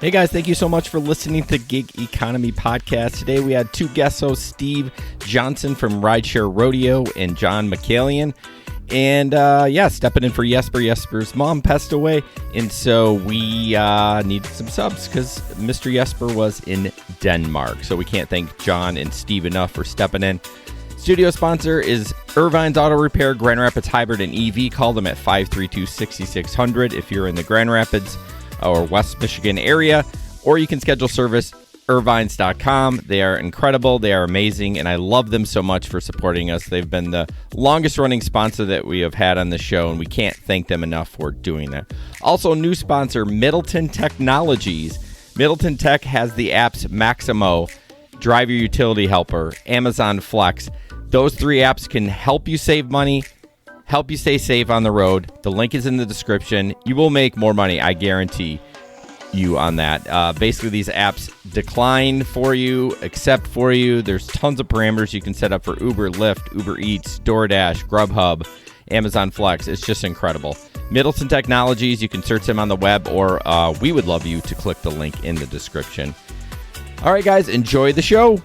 Hey guys, thank you so much for listening to Gig Economy Podcast. Today we had two guest hosts, Steve Johnson from Rideshare Rodeo and John McCallion. And stepping in for Jesper. Jesper's mom passed away, and so we needed some subs because Mr. Jesper was in Denmark. So we can't thank John and Steve enough for stepping in. Studio sponsor is Irvine's Auto Repair, Grand Rapids Hybrid and EV. Call them at 532-6600 if you're in the Grand Rapids or West Michigan area, or you can schedule service irvines.com. They are incredible. They are amazing, and I love them so much for supporting us. They've been the longest running sponsor that we have had on the show, and we can't thank them enough for doing that. Also, new sponsor, Middleton Technologies. Middleton Tech has the apps Maximo, Drive Your Utility Helper, Amazon Flex. Those three apps can help you save money, help you stay safe on the road. The link is in the description. You will make more money, I guarantee you on that. Basically, these apps decline for you, accept for you. There's tons of parameters you can set up for Uber, Lyft, Uber Eats, DoorDash, Grubhub, Amazon Flex. It's just incredible. Middleton Technologies, you can search them on the web, or we would love you to click the link in the description. All right, guys, enjoy the show.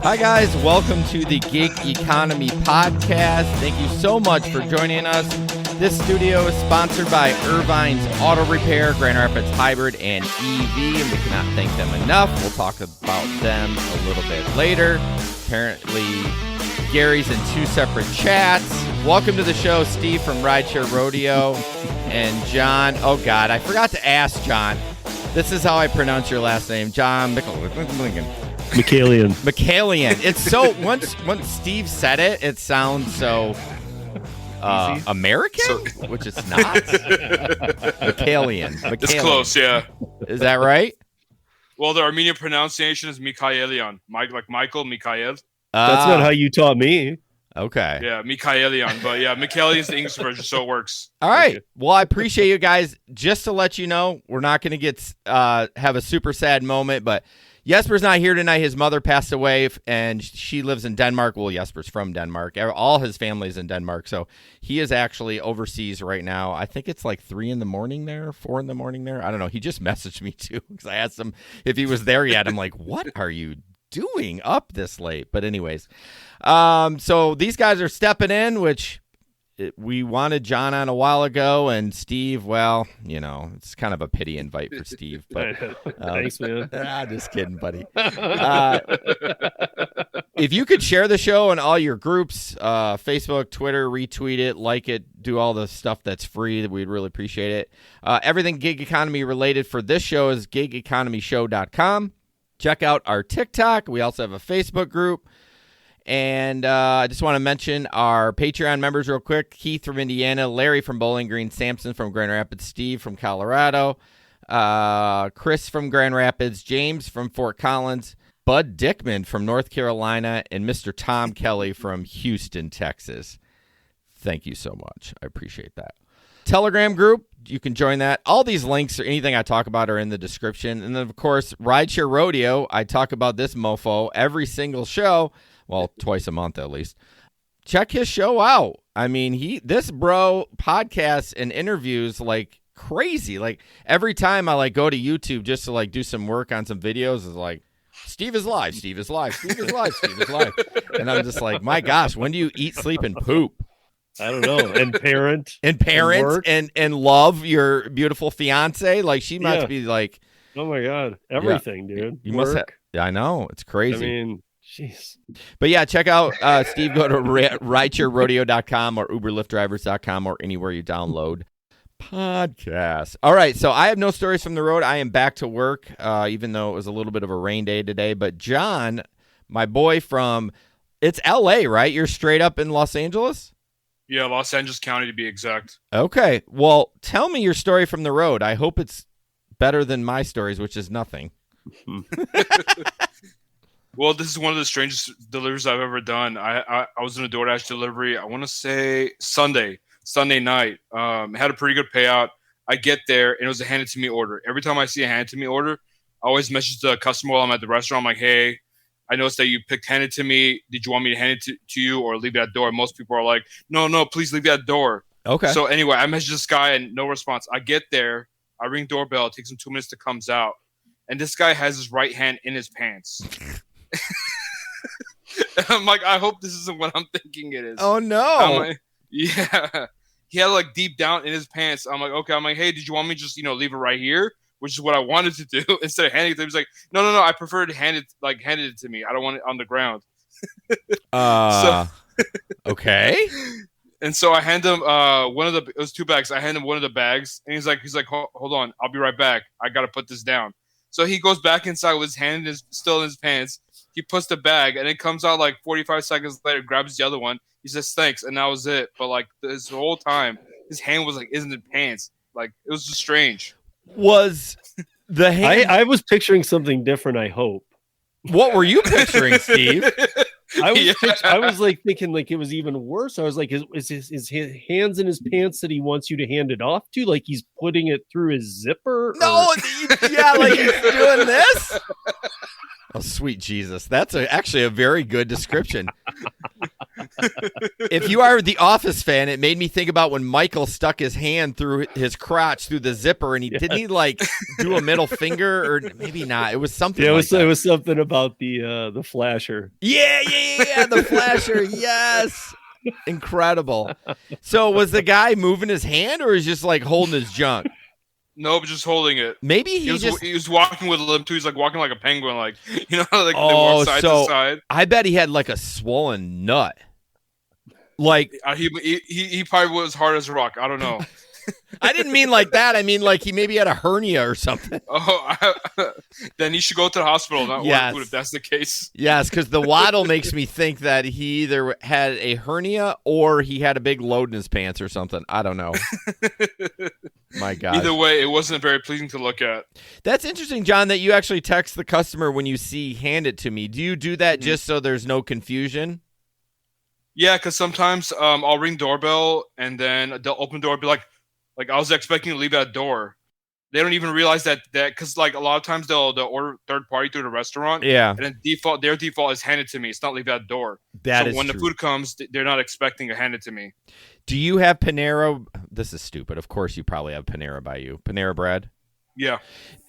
Hi, guys. Welcome to the Gig Economy Podcast. Thank you so much for joining us. This studio is sponsored by Irvine's Auto Repair, Grand Rapids Hybrid, and EV, and we cannot thank them enough. We'll talk about them a little bit later. Apparently, Gary's in two separate chats. Welcome to the show, Steve from Rideshare Rodeo, and John. Oh, God, I forgot to ask John. This is how I pronounce your last name, John McCallion. It's so once Steve said it, it sounds so American, which it's not. McCallion. It's close, yeah. Is that right? Well, the Armenian pronunciation is Mikhaelion. Like Michael, Mikhail. That's not how you taught me. Okay. Yeah, Mikhaelion. But yeah, Mikhaelion's the English version, so it works. All right. Well, I appreciate you guys. Just to let you know, we're not going to get have a super sad moment, but Jesper's not here tonight. His mother passed away, and she lives in Denmark. Well, Jesper's from Denmark. All his family's in Denmark, so he is actually overseas right now. I think it's like 3 in the morning there, 4 in the morning there. I don't know. He just messaged me, too, because I asked him if he was there yet. I'm like, what are you doing up this late? But anyways, so these guys are stepping in, which we wanted John on a while ago, and Steve, well, you know, it's kind of a pity invite for Steve. But Thanks, man. Just kidding, buddy. If you could share the show in all your groups, Facebook, Twitter, retweet it, like it, do all the stuff that's free, we'd really appreciate it. Everything gig economy related for this show is gigeconomyshow.com. Check out our TikTok. We also have a Facebook group. And I just want to mention our Patreon members real quick. Keith from Indiana, Larry from Bowling Green, Samson from Grand Rapids, Steve from Colorado, Chris from Grand Rapids, James from Fort Collins, Bud Dickman from North Carolina, and Mr. Tom Kelly from Houston, Texas. Thank you so much. I appreciate that. Telegram group, you can join that. All these links or anything I talk about are in the description. And then, of course, Rideshare Rodeo. I talk about this mofo every single show. Well, twice a month at least. Check his show out. I mean, this bro podcasts and interviews like crazy. Like every time I like go to YouTube just to like do some work on some videos, is like Steve is live, Steve is live, Steve is live, Steve is live. And I'm just like, my gosh, when do you eat, sleep, and poop? I don't know. And parent and love your beautiful fiance. Like she must be like, oh my God, everything, dude. You must have. I know, it's crazy. I mean, jeez. But yeah, check out Steve. Go to ridesharerodeo.com or uberlyftdrivers.com or anywhere you download podcasts. All right, so I have no stories from the road. I am back to work, even though it was a little bit of a rain day today. But John, my boy from, it's L.A., right? You're straight up in Los Angeles? Yeah, Los Angeles County to be exact. Okay, well, tell me your story from the road. I hope it's better than my stories, which is nothing. Well, this is one of the strangest deliveries I've ever done. I was in a DoorDash delivery, I want to say Sunday night. Had a pretty good payout. I get there, and it was a handed to me order. Every time I see a handed to me order, I always message the customer while I'm at the restaurant. I'm like, hey, I noticed that you picked handed to me. Did you want me to hand it to you or leave it at the door? Most people are like, no, please leave it at the door. Okay. So anyway, I message this guy and no response. I get there, I ring doorbell. It takes him 2 minutes to comes out, and this guy has his right hand in his pants. I'm like, I hope this isn't what I'm thinking it is. Oh no. I'm like, yeah. He had like deep down in his pants. I'm like, okay. I'm like, hey, did you want me to just leave it right here? Which is what I wanted to do instead of handing it to him. He's like, no. I prefer to handed it to me. I don't want it on the ground. Okay. And so I hand him it was 2 bags. I hand him one of the bags, and he's like, hold on, I'll be right back. I gotta put this down. So he goes back inside with his hand still in his pants. He puts the bag, and it comes out like 45 seconds later, grabs the other one. He says thanks, and that was it. But like this whole time, his hand was like in his pants. Like it was just strange. Was the hand? I was picturing something different. I hope. What were you picturing, Steve? I was like thinking like it was even worse. I was like, is his hands in his pants that he wants you to hand it off to? Like he's putting it through his zipper? No, yeah, like he's doing this. Oh, sweet Jesus. That's actually a very good description. If you are the Office fan, it made me think about when Michael stuck his hand through his crotch through the zipper, and didn't he like do a middle finger, or maybe not? It was something. Yeah, it was something about the flasher. Yeah, the flasher. Yes, incredible. So was the guy moving his hand, or is just like holding his junk? Nope, just holding it. Maybe he was walking with a limp too. He's like walking like a penguin, like they walk side to side. I bet he had like a swollen nut. Like he probably was hard as a rock. I don't know. I didn't mean like that. I mean like he maybe had a hernia or something. Then he should go to the hospital. Not yes. if that's the case. Yes, because the waddle makes me think that he either had a hernia or he had a big load in his pants or something. I don't know. My God. Either way, it wasn't very pleasing to look at. That's interesting, John, that you actually text the customer when you see hand it to me. Do you do that just so there's no confusion? Yeah, because sometimes I'll ring doorbell and then they'll open the door and be like I was expecting to leave that door. They don't even realize that because like a lot of times they'll order third party through the restaurant. Yeah. And then their default is handed to me. It's not leave that door. So when true. the food comes, they're not expecting to hand it to me. Do you have Panera? This is stupid. Of course you probably have Panera by you. Panera bread? Yeah.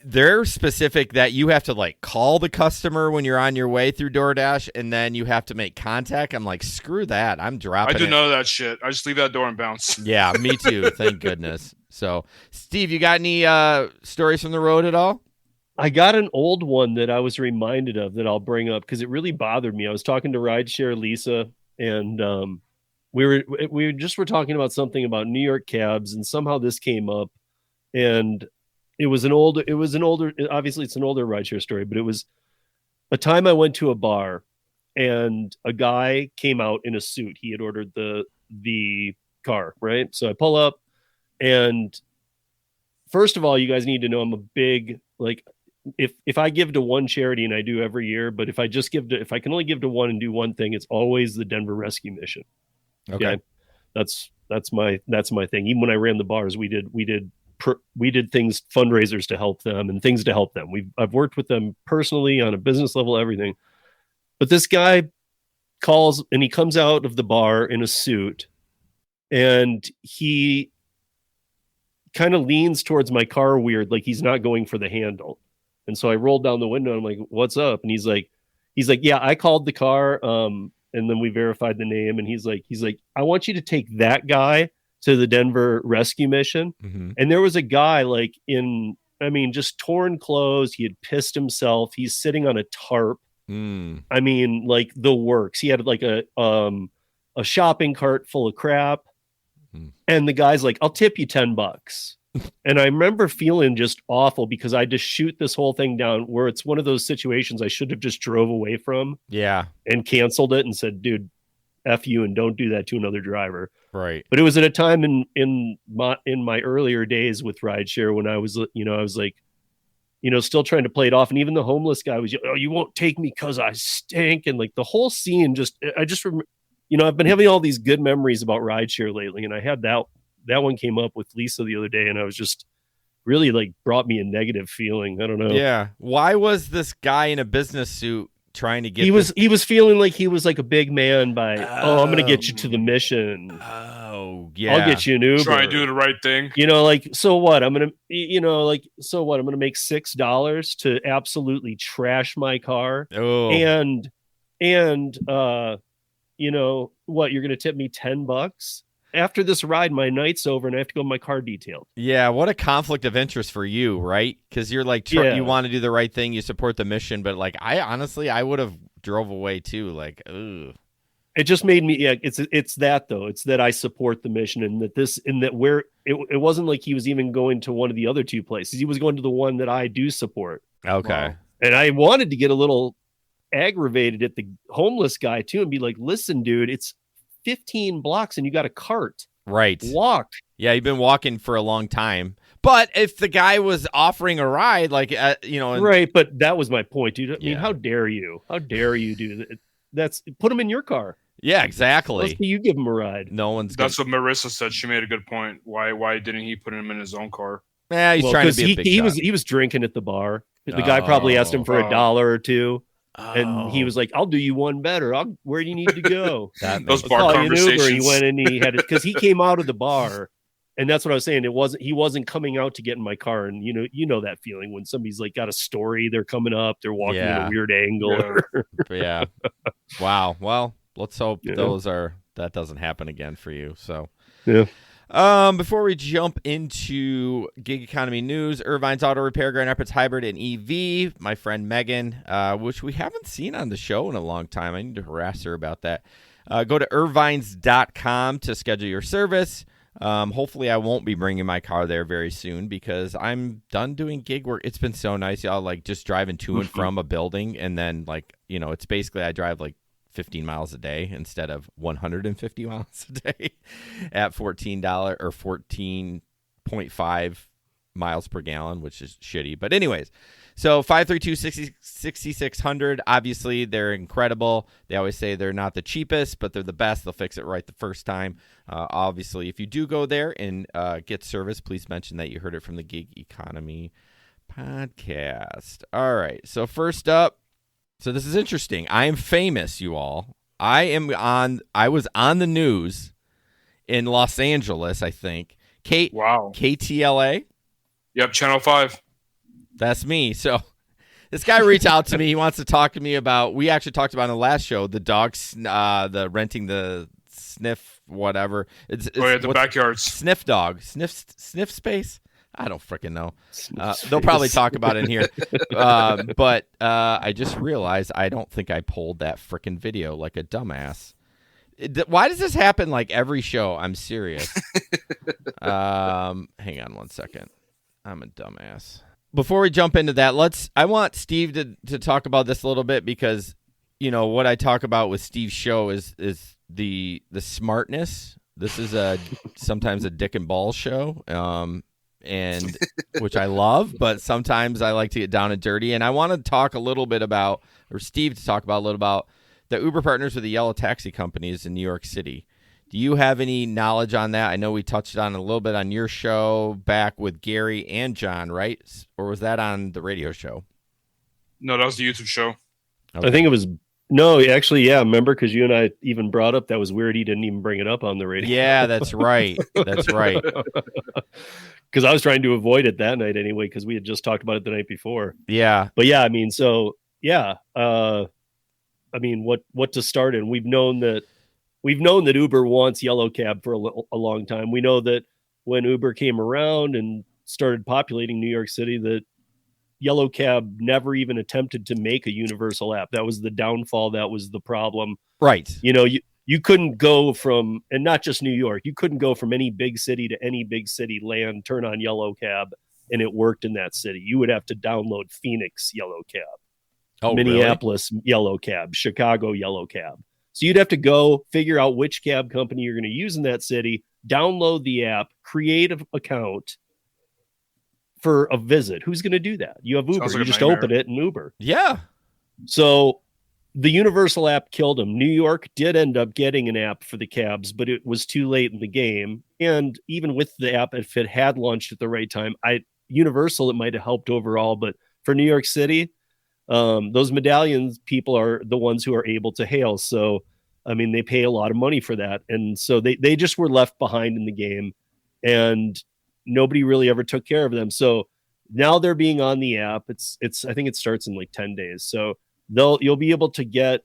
They're specific that you have to like call the customer when you're on your way through DoorDash, and then you have to make contact. I'm like, screw that. I'm dropping I do none of that shit. I just leave that door and bounce. Yeah, me too. Thank goodness. So, Steve, you got any stories from the road at all? I got an old one that I was reminded of that I'll bring up because it really bothered me. I was talking to Rideshare Lisa, and we were talking about something about New York cabs, and somehow this came up, and it was an older, obviously it's an older rideshare story, but it was a time I went to a bar and a guy came out in a suit. He had ordered the car, right? So I pull up, and first of all, you guys need to know I'm a big, like, if I give to one charity, and I do every year, but if I can only give to one and do one thing, it's always the Denver Rescue Mission. Okay. That's my thing. Even when I ran the bars, we did things, fundraisers to help them and things to help them. I've worked with them personally on a business level, everything. But this guy calls and he comes out of the bar in a suit, and he kind of leans towards my car weird, like he's not going for the handle. And so I rolled down the window and I'm like, what's up? And he's like, yeah, I called the car. And then we verified the name. And he's like, I want you to take that guy to the Denver Rescue Mission. Mm-hmm. And there was a guy like just torn clothes. He had pissed himself. He's sitting on a tarp. I mean, like the works. He had like a shopping cart full of crap. And the guy's like, I'll tip you $10. And I remember feeling just awful because I just shoot this whole thing down where it's one of those situations I should have just drove away from. Yeah. And canceled it and said, dude, F you and don't do that to another driver. Right. But it was at a time in my earlier days with rideshare when I was like, still trying to play it off. And even the homeless guy was, oh, you won't take me because I stink. And like the whole scene I've been having all these good memories about rideshare lately. And I had that one came up with Lisa the other day, and I was just really like brought me a negative feeling. I don't know. Yeah. Why was this guy in a business suit trying to get he was feeling like he was like a big man by I'm going to get you to the mission. Oh, Yeah. I'll get you an Uber. Try and do the right thing. Like, so what? I'm gonna, so what? I'm gonna make $6 to absolutely trash my car, Oh. and what? You're gonna tip me $10 after this ride? My night's over, and I have to go my car detailed. Yeah, what a conflict of interest for you, right? Because you're like, you want to do the right thing, you support the mission, but like, I would have drove away too. Like, ugh. It just made me, it's that though. It's that I support the mission, and that where it wasn't like he was even going to one of the other two places. He was going to the one that I do support. Okay. Wow. And I wanted to get a little aggravated at the homeless guy too and be like, listen, dude, it's 15 blocks and you got a cart. Right. Walk. Yeah, you've been walking for a long time. But if the guy was offering a ride, like, right. But that was my point, dude. I mean, how dare you? How dare you do that? That's put him in your car. Yeah, exactly. You give him a ride. No one's. That's what Marissa said. She made a good point. Why didn't he put him in his own car? Yeah, he's trying to be a big shot. He was drinking at the bar. The guy probably asked him for $1 or $2. And he was like, I'll do you one better. Where do you need to go? Those bar conversations. Uber. He went in and he had it because he came out of the bar. And that's what I was saying. He wasn't coming out to get in my car. And you know that feeling when somebody's like got a story, they're coming up, they're walking in a weird angle. Yeah. Wow. Well, let's hope that doesn't happen again for you. So yeah. Before we jump into gig economy news, Irvine's Auto Repair, Grand Rapids Hybrid and EV, my friend Megan, which we haven't seen on the show in a long time. I need to harass her about that. Go to irvines.com to schedule your service. Hopefully I won't be bringing my car there very soon because I'm done doing gig work. It's been so nice, y'all, like just driving to and from a building. And then like, it's basically I drive like 15 miles a day instead of 150 miles a day at $14 or 14.5 miles per gallon, which is shitty. But anyways, so 532-6600, obviously they're incredible. They always say they're not the cheapest, but they're the best. They'll fix it right the first time. Obviously, if you do go there and get service, please mention that you heard it from the Gig Economy podcast. All right, so first up, so this is interesting. I am famous, you all. I was on the news in Los Angeles, I think. Wow. KTLA? Yep, Channel 5. That's me. So this guy reached out to me. He wants to talk to me about, we actually talked about in the last show, the dogs, the renting the sniff, whatever. It's the backyards. Sniff dog. Sniff space? I don't freaking know. They'll probably talk about it in here. But I just realized I don't think I pulled that freaking video like a dumbass. Why does this happen like every show? I'm serious. Hang on one second. I'm a dumbass. Before we jump into that, I want Steve to talk about this a little bit because, what I talk about with Steve's show is the smartness. This is sometimes a dick and ball show. And which I love, but sometimes I like to get down and dirty. And I want to talk a little bit about, or Steve to talk about a little about the Uber partners with the yellow taxi companies in New York City. Do you have any knowledge on that? I know we touched on a little bit on your show back with Gary and John, right? Or was that on the radio show? No, that was the YouTube show. Okay. I think it was. No, actually, yeah. Remember, because you and I even brought up that was weird. He didn't even bring it up on the radio. Yeah, that's right. That's right. Because I was trying to avoid it that night anyway, because we had just talked about it the night before. Yeah. But yeah, I mean, so yeah. I mean, what to start in? We've known that Uber wants yellow cab for a long time. We know that when Uber came around and started populating New York City, that yellow cab never even attempted to make a universal app. That was the downfall. That was the problem. Right. You couldn't go from, and not just New York, you couldn't go from any big city to any big city, land, turn on yellow cab, and it worked in that city. You would have to download Phoenix yellow cab, Minneapolis yellow cab, Chicago yellow cab. So you'd have to go figure out which cab company you're going to use in that city, download the app, create an account for a visit. Who's going to do that? You have Uber. Like you just open it and Uber. Yeah. So the universal app killed them. New York did end up getting an app for the cabs, but it was too late in the game. And even with the app, if it had launched at the right time, Universal, it might have helped overall. But for New York City, those medallions people are the ones who are able to hail. So I mean, they pay a lot of money for that. And so they just were left behind in the game, and nobody really ever took care of them. So now they're being on the app. It's I think it starts in like 10 days. So you'll be able to get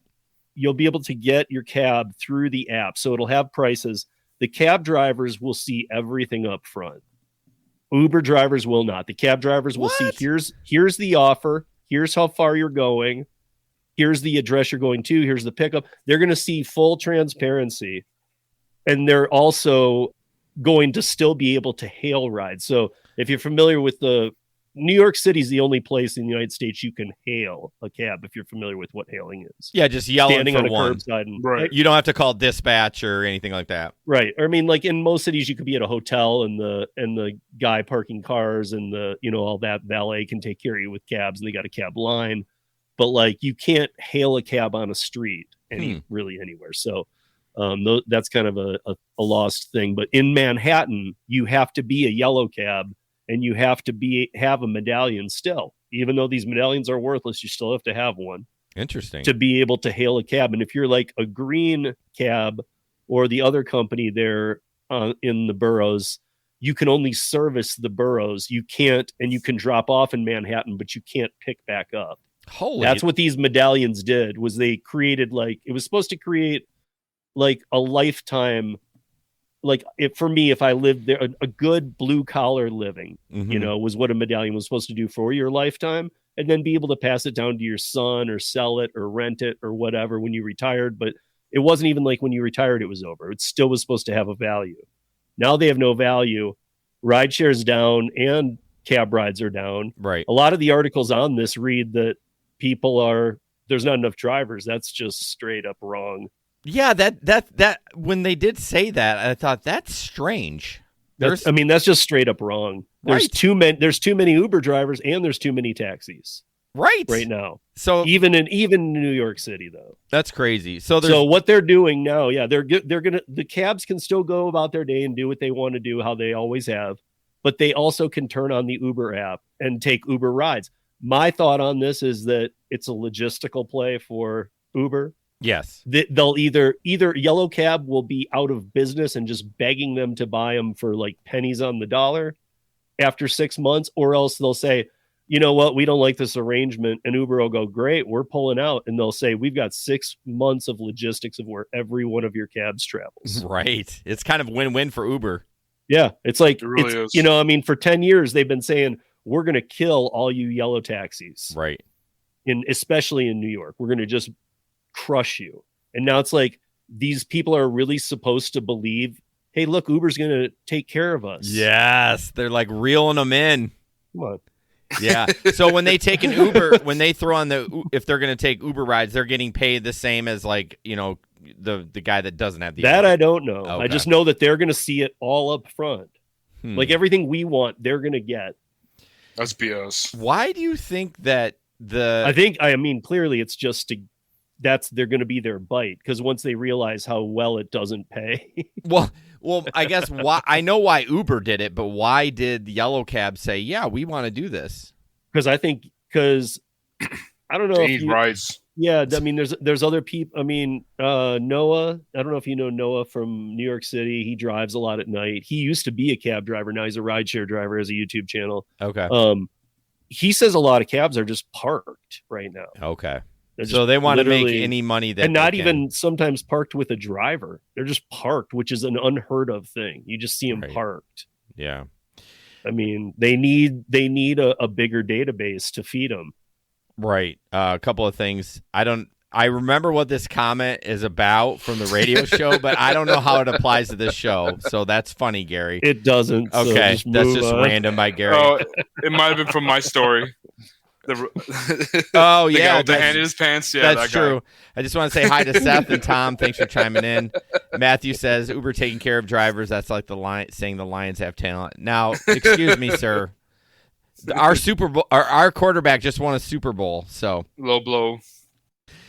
your cab through the app. So it'll have prices. The cab drivers will see everything up front. Uber drivers will not. The cab drivers will see here's the offer, here's how far you're going, here's the address you're going to, here's the pickup. They're going to see full transparency, and they're also going to still be able to hail rides. So if you're familiar with New York City is the only place in the United States you can hail a cab, if you're familiar with what hailing is. Yeah, just yelling standing for on a one. curbside. Right. You don't have to call dispatch or anything like that. Right. Or, I mean, like in most cities, you could be at a hotel and the guy parking cars and all that valet can take care of you with cabs, and they got a cab line. But like you can't hail a cab on a street really anywhere. So that's kind of a lost thing. But in Manhattan, you have to be a yellow cab, and you have to have a medallion still. Even though these medallions are worthless, you still have to have one. Interesting. To be able to hail a cab. And if you're like a green cab or the other company there in the boroughs, you can only service the boroughs. You can't, and you can drop off in Manhattan, but you can't pick back up. That's what these medallions did, was they created it was supposed to create like a lifetime. Like for me, if I lived there, a good blue collar living, was what a medallion was supposed to do for your lifetime, and then be able to pass it down to your son or sell it or rent it or whatever when you retired. But it wasn't even like when you retired, it was over. It still was supposed to have a value. Now they have no value. Rideshare is down and cab rides are down. Right. A lot of the articles on this read that there's not enough drivers. That's just straight up wrong. Yeah, that when they did say that, I thought that's strange. That's just straight up wrong. There's too many Uber drivers, and there's too many taxis. Right now. So even in New York City, though, that's crazy. So what they're doing now, the cabs can still go about their day and do what they want to do, how they always have, but they also can turn on the Uber app and take Uber rides. My thought on this is that it's a logistical play for Uber. Yes. They'll either Yellow Cab will be out of business and just begging them to buy them for like pennies on the dollar after 6 months, or else they'll say, you know what, we don't like this arrangement, and Uber will go, great, we're pulling out, and they'll say, we've got 6 months of logistics of where every one of your cabs travels. Right. It's kind of win-win for Uber. Yeah. It's like, it really is. For 10 years, they've been saying, we're going to kill all you yellow taxis. Right. Especially in New York. We're going to just crush you. And now it's like these people are really supposed to believe, hey, look, Uber's going to take care of us. Yes. They're like reeling them in. Come on. Yeah. So when they take an Uber, when they throw on if they're going to take Uber rides, they're getting paid the same as like, the guy that doesn't have the That Uber. I don't know. Okay. I just know that they're going to see it all up front. Like everything we want, they're going to get. That's BS. Why do you think that clearly it's just they're going to be their bite, because once they realize how well it doesn't pay. Well, I guess I know why Uber did it, but why did Yellow Cab say, yeah, we want to do this? Because I don't know. They need rides. Yeah, I mean, there's other people. I mean, Noah. I don't know if you know Noah from New York City. He drives a lot at night. He used to be a cab driver. Now he's a rideshare driver. Has a YouTube channel. Okay. He says a lot of cabs are just parked right now. Okay. So they want to make any money that, and not even sometimes parked with a driver. They're just parked, which is an unheard of thing. You just see them parked. Yeah. I mean, they need a bigger database to feed them. Right. A couple of things. I remember what this comment is about from the radio show, but I don't know how it applies to this show. So that's funny, Gary. It doesn't. Okay. So that's just random by Gary. Oh, it might have been from my story. The guy with the hand in his pants. Yeah, that's true. I just want to say hi to Seth and Tom. Thanks for chiming in. Matthew says Uber taking care of drivers. That's like saying the Lions have talent. Now, excuse me, sir. Our Super Bowl, our quarterback just won a Super Bowl. So low blow.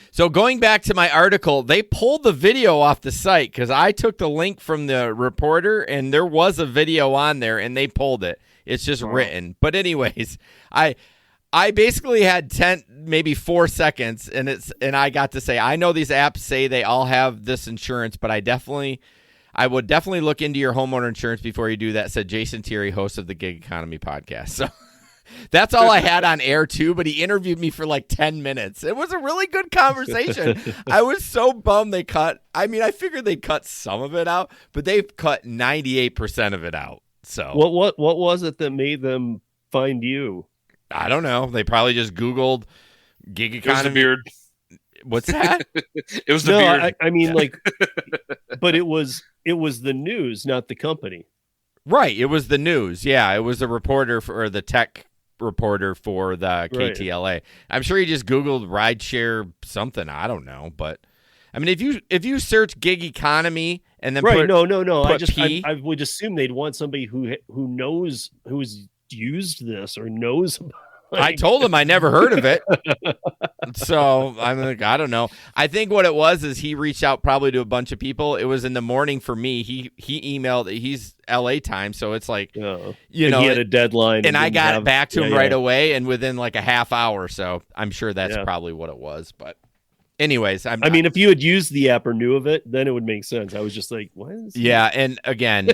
So going back to my article, they pulled the video off the site because I took the link from the reporter and there was a video on there and they pulled it. It's just written. But anyways, I basically had 10, maybe 4 seconds, and I got to say, I know these apps say they all have this insurance, but I would definitely look into your homeowner insurance before you do that, said Jason Thierry, host of the Gig Economy podcast. So that's all I had on air too, but he interviewed me for like 10 minutes. It was a really good conversation. I was so bummed they cut. I mean, I figured they'd cut some of it out, but they've cut 98% of it out. So what was it that made them find you? I don't know. They probably just Googled gig economy. It was the beard. What's that? It was the beard. I mean, like, but it was the news, not the company. Right. It was the news. Yeah. It was a reporter or the tech reporter for the KTLA. Right. I'm sure he just Googled rideshare something. I don't know. But I mean, if you search gig economy and then right. No. Put I would assume they'd want somebody who knows, who's used this or knows about it. I told him I never heard of it. So I'm like, I don't know. I think what it was is he reached out probably to a bunch of people. It was in the morning for me. He emailed. He's LA time, so it's like you know, he had a deadline, and I got it back to him right away, and within like a half hour. So I'm sure that's probably what it was. But anyways, I mean, if you had used the app or knew of it, then it would make sense. I was just like, what is that? And again,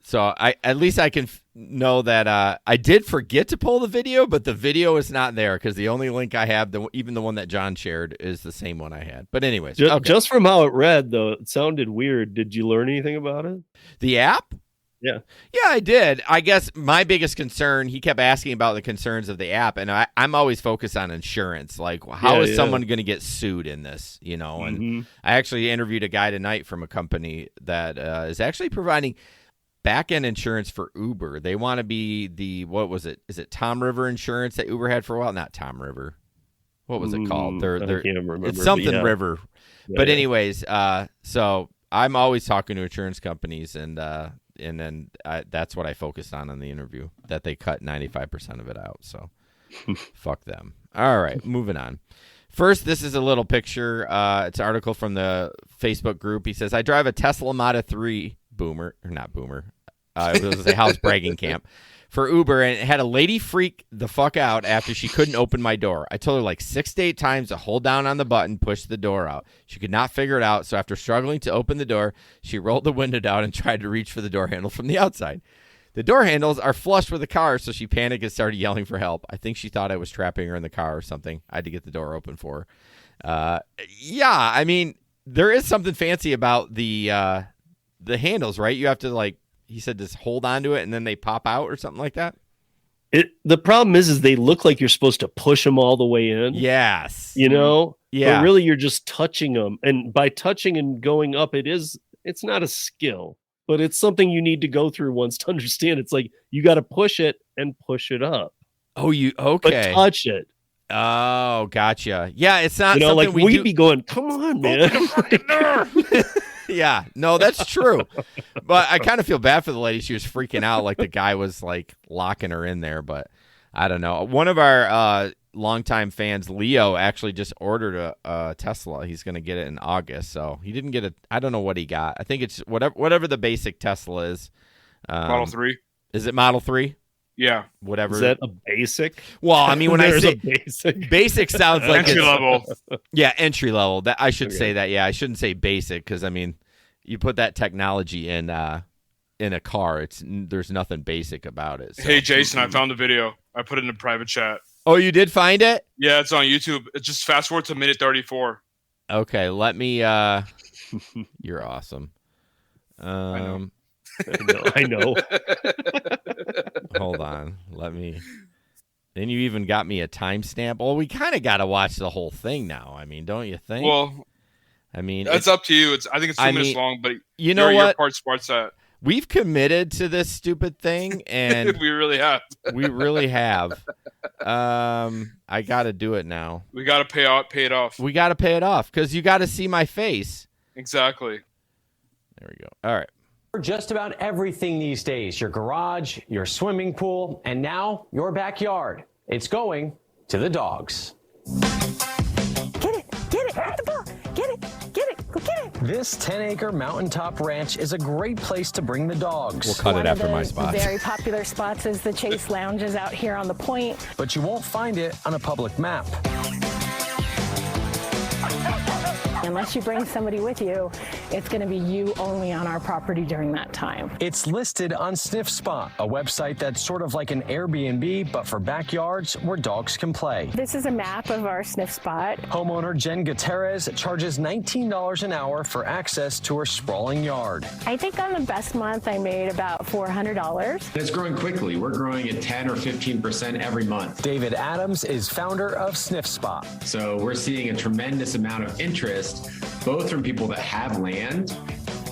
so I at least I can know that I did forget to pull the video, but the video is not there because the only link I have, even the one that John shared, is the same one I had. But anyways, just from how it read, though, it sounded weird. Did you learn anything about it? The app? Yeah, I did. I guess my biggest concern, he kept asking about the concerns of the app, and I'm always focused on insurance. Like, how is someone going to get sued in this? You know, and I actually interviewed a guy tonight from a company that is actually providing back-end insurance for Uber. They want to be what was it? Is it Tom River Insurance that Uber had for a while? Not Tom River. What was it called? I can't remember. It's something River. But anyways, so I'm always talking to insurance companies, and then that's what I focused on in the interview, that they cut 95% of it out. So fuck them. All right, moving on. First, this is a little picture. It's an article from the Facebook group. He says, I drive a Tesla Model 3 it was a house bragging camp for Uber, and it had a lady freak the fuck out after she couldn't open my door. I told her like 6 to 8 times to hold down on the button, push the door out. She could not figure it out, so after struggling to open the door, she rolled the window down and tried to reach for the door handle from the outside. The door handles are flush with the car, so she panicked and started yelling for help. I think she thought I was trapping her in the car or something. I had to get the door open for her. I mean, there is something fancy about the handles, right? You have to, like, he said, just hold on to it and then they pop out or something like that. The problem is they look like you're supposed to push them all the way in. Yes. You know? Yeah. But really you're just touching them. And by touching and going up, it's not a skill, but it's something you need to go through once to understand. It's like you got to push it and push it up. Oh, okay. But touch it. Oh, gotcha. Yeah, it's not something like we'd be going, come on, man. Open the fucking door. Yeah, no, that's true. But I kind of feel bad for the lady. She was freaking out like the guy was like locking her in there. But I don't know. One of our longtime fans, Leo, actually just ordered a Tesla. He's going to get it in August. So he didn't get it. I don't know what he got. I think it's whatever the basic Tesla is. Model 3. Is it Model 3? Yeah. Whatever. Is that a basic? Well, I mean, when I say basic sounds like entry level. Yeah, entry level. That I should say that. Yeah, I shouldn't say basic because I mean, you put that technology in a car, there's nothing basic about it. So. Hey, Jason, I found the video. I put it in a private chat. Oh, you did find it? Yeah, it's on YouTube. It's just fast forward to minute 34. Okay, let me. You're awesome. I know. Hold on. Let me. Then you even got me a timestamp. Well, we kind of got to watch the whole thing now. I mean, don't you think? Well, I mean, that's up to you. I think it's 2 minutes long, but you know what? Your part sports that. We've committed to this stupid thing, and we really have. We really have. I got to do it now. We got to pay it off. We got to pay it off because you got to see my face. Exactly. There we go. All right. For just about everything these days, your garage, your swimming pool, and now your backyard. It's going to the dogs. Get it, get the ball, get it, go get it. This 10-acre mountaintop ranch is a great place to bring the dogs. We'll cut it after my spots. Very popular spots is the Chase Lounges out here on the point. But you won't find it on a public map. Unless you bring somebody with you, it's going to be you only on our property during that time. It's listed on Sniff Spot, a website that's sort of like an Airbnb, but for backyards where dogs can play. This is a map of our sniff spot. Homeowner Jen Gutierrez charges $19 an hour for access to her sprawling yard. I think on the best month, I made about $400. It's growing quickly. We're growing at 10 or 15% every month. David Adams is founder of Sniff Spot. So we're seeing a tremendous amount of interest, both from people that have land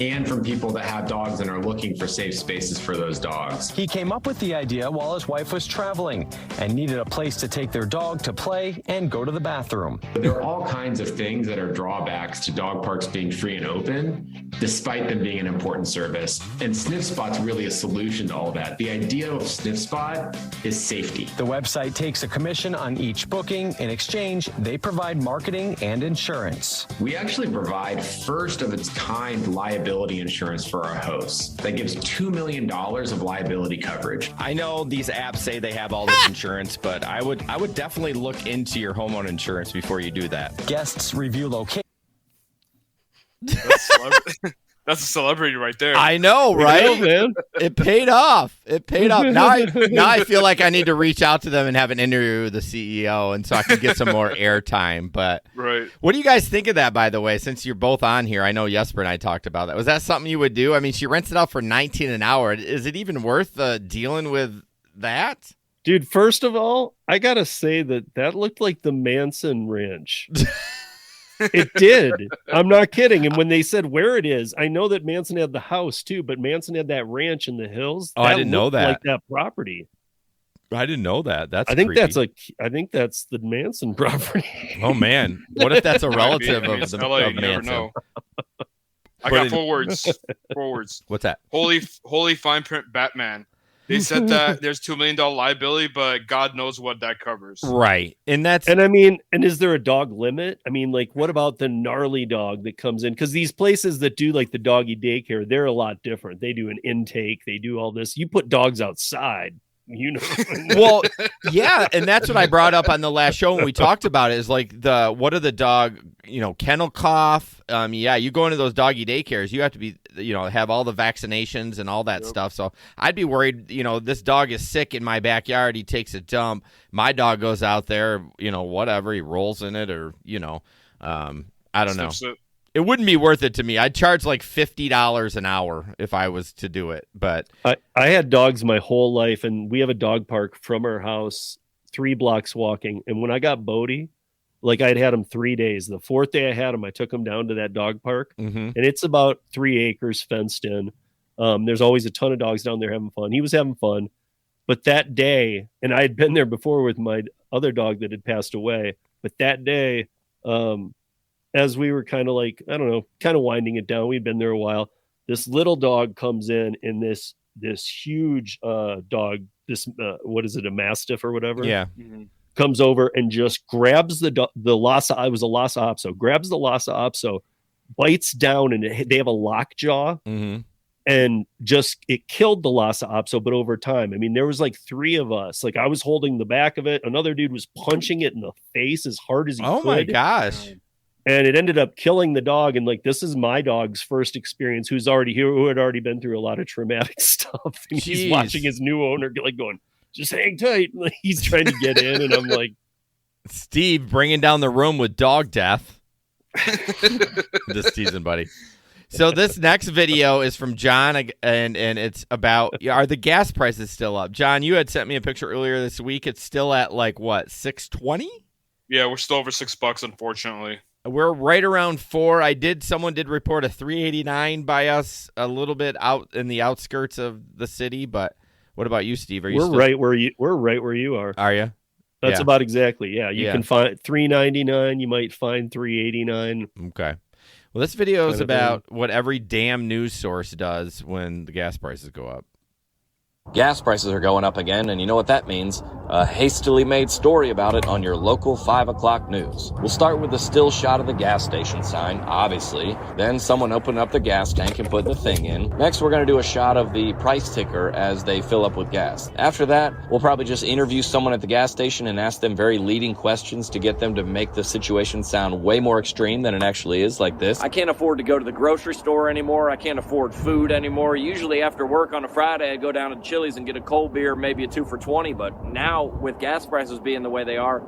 and from people that have dogs and are looking for safe spaces for those dogs. He came up with the idea while his wife was traveling and needed a place to take their dog to play and go to the bathroom. But there are all kinds of things that are drawbacks to dog parks being free and open, despite them being an important service. And Sniff Spot's really a solution to all that. The idea of Sniff Spot is safety. The website takes a commission on each booking. In exchange, they provide marketing and insurance. We actually provide first of its kind liability insurance for our hosts that gives $2 million of liability coverage. I know these apps say they have all this insurance, but I would definitely look into your homeowner insurance before you do that. Guests review location. That's a celebrity right there. I know, right? I know, man. It paid off. It paid off. Now I feel like I need to reach out to them and have an interview with the CEO, and so I can get some more airtime. But Right. What do you guys think of that, by the way? Since you're both on here, I know Jesper and I talked about that. Was that something you would do? I mean, she rents it out for $19 an hour. Is it even worth dealing with that? Dude, first of all, I gotta say that looked like the Manson Ranch. It did. I'm not kidding. And when they said where it is, I know that Manson had the house too, but Manson had that ranch in the hills. Oh, I didn't know that. Like that property. I didn't know that. That's I think creepy. I think that's the Manson property. Oh man, what if that's a relative I mean, of it's the LA, of you never Manson? know. I But got it- 4 words. 4 words. What's that? Holy fine print Batman. They said that there's $2 million liability, but God knows what that covers. Right, and that's And I mean, and is there a dog limit? I mean, like, what about the gnarly dog that comes in? Because these places that do like the doggy daycare, they're a lot different. They do an intake, they do all this. You put dogs outside, you know. well, yeah, and that's what I brought up on the last show when we talked about it. Is like what are the dog, kennel cough? Yeah, you go into those doggy daycares, you have to be, have all the vaccinations and all that stuff. So I'd be worried. This dog is sick in my backyard. He takes a dump. My dog goes out there. Whatever, he rolls in it, or I don't know. It wouldn't be worth it to me. I'd charge like $50 an hour if I was to do it. But I had dogs my whole life, and we have a dog park from our house 3 blocks walking. And when I got Bodie, like I'd had him 3 days. The 4th day I had him, I took him down to that dog park, and it's about 3 acres fenced in. There's always a ton of dogs down there having fun. He was having fun. But that day, and I had been there before with my other dog that had passed away, but that day, as we were kind of like, I don't know, kind of winding it down, we'd been there a while. This little dog comes in, and this huge dog, this what is it, a Mastiff or whatever? yeah, Comes over and just grabs the Lhasa. It was a Lhasa Apso. Grabs the Lhasa Apso, bites down, and they have a lockjaw, and just it killed the Lhasa Apso. But over time, I mean, there was like 3 of us. Like I was holding the back of it. Another dude was punching it in the face as hard as he could. Oh my gosh. And it ended up killing the dog. And like, this is my dog's first experience, who had already been through a lot of traumatic stuff. And he's Jeez. watching his new owner like going, just hang tight. Like, he's trying to get in. And I'm like, Steve bringing down the room with dog death. Just teasing, buddy. So this next video is from John, and it's about, are the gas prices still up? John, you had sent me a picture earlier this week. It's still at like what, $6.20? Yeah, we're still over $6, unfortunately. We're right around 4. Someone did report a $3.89 by us, a little bit out in the outskirts of the city. But what about you, Steve? Are you we're right where you are. Are you? That's Yeah. about exactly. Yeah. You Yeah. can find $3.99. You might find $3.89. Okay. Well, this video is Kind of about what every damn news source does when the gas prices go up. Gas prices are going up again, and you know what that means. A hastily made story about it on your local 5 o'clock news. We'll start with a still shot of the gas station sign, obviously. Then someone opening up the gas tank and putting the thing in. Next, we're going to do a shot of the price ticker as they fill up with gas. After that, we'll probably just interview someone at the gas station and ask them very leading questions to get them to make the situation sound way more extreme than it actually is, like this. I can't afford to go to the grocery store anymore. I can't afford food anymore. Usually after work on a Friday, I go down to Chili's and get a cold beer, maybe a 2 for $20, but now with gas prices being the way they are,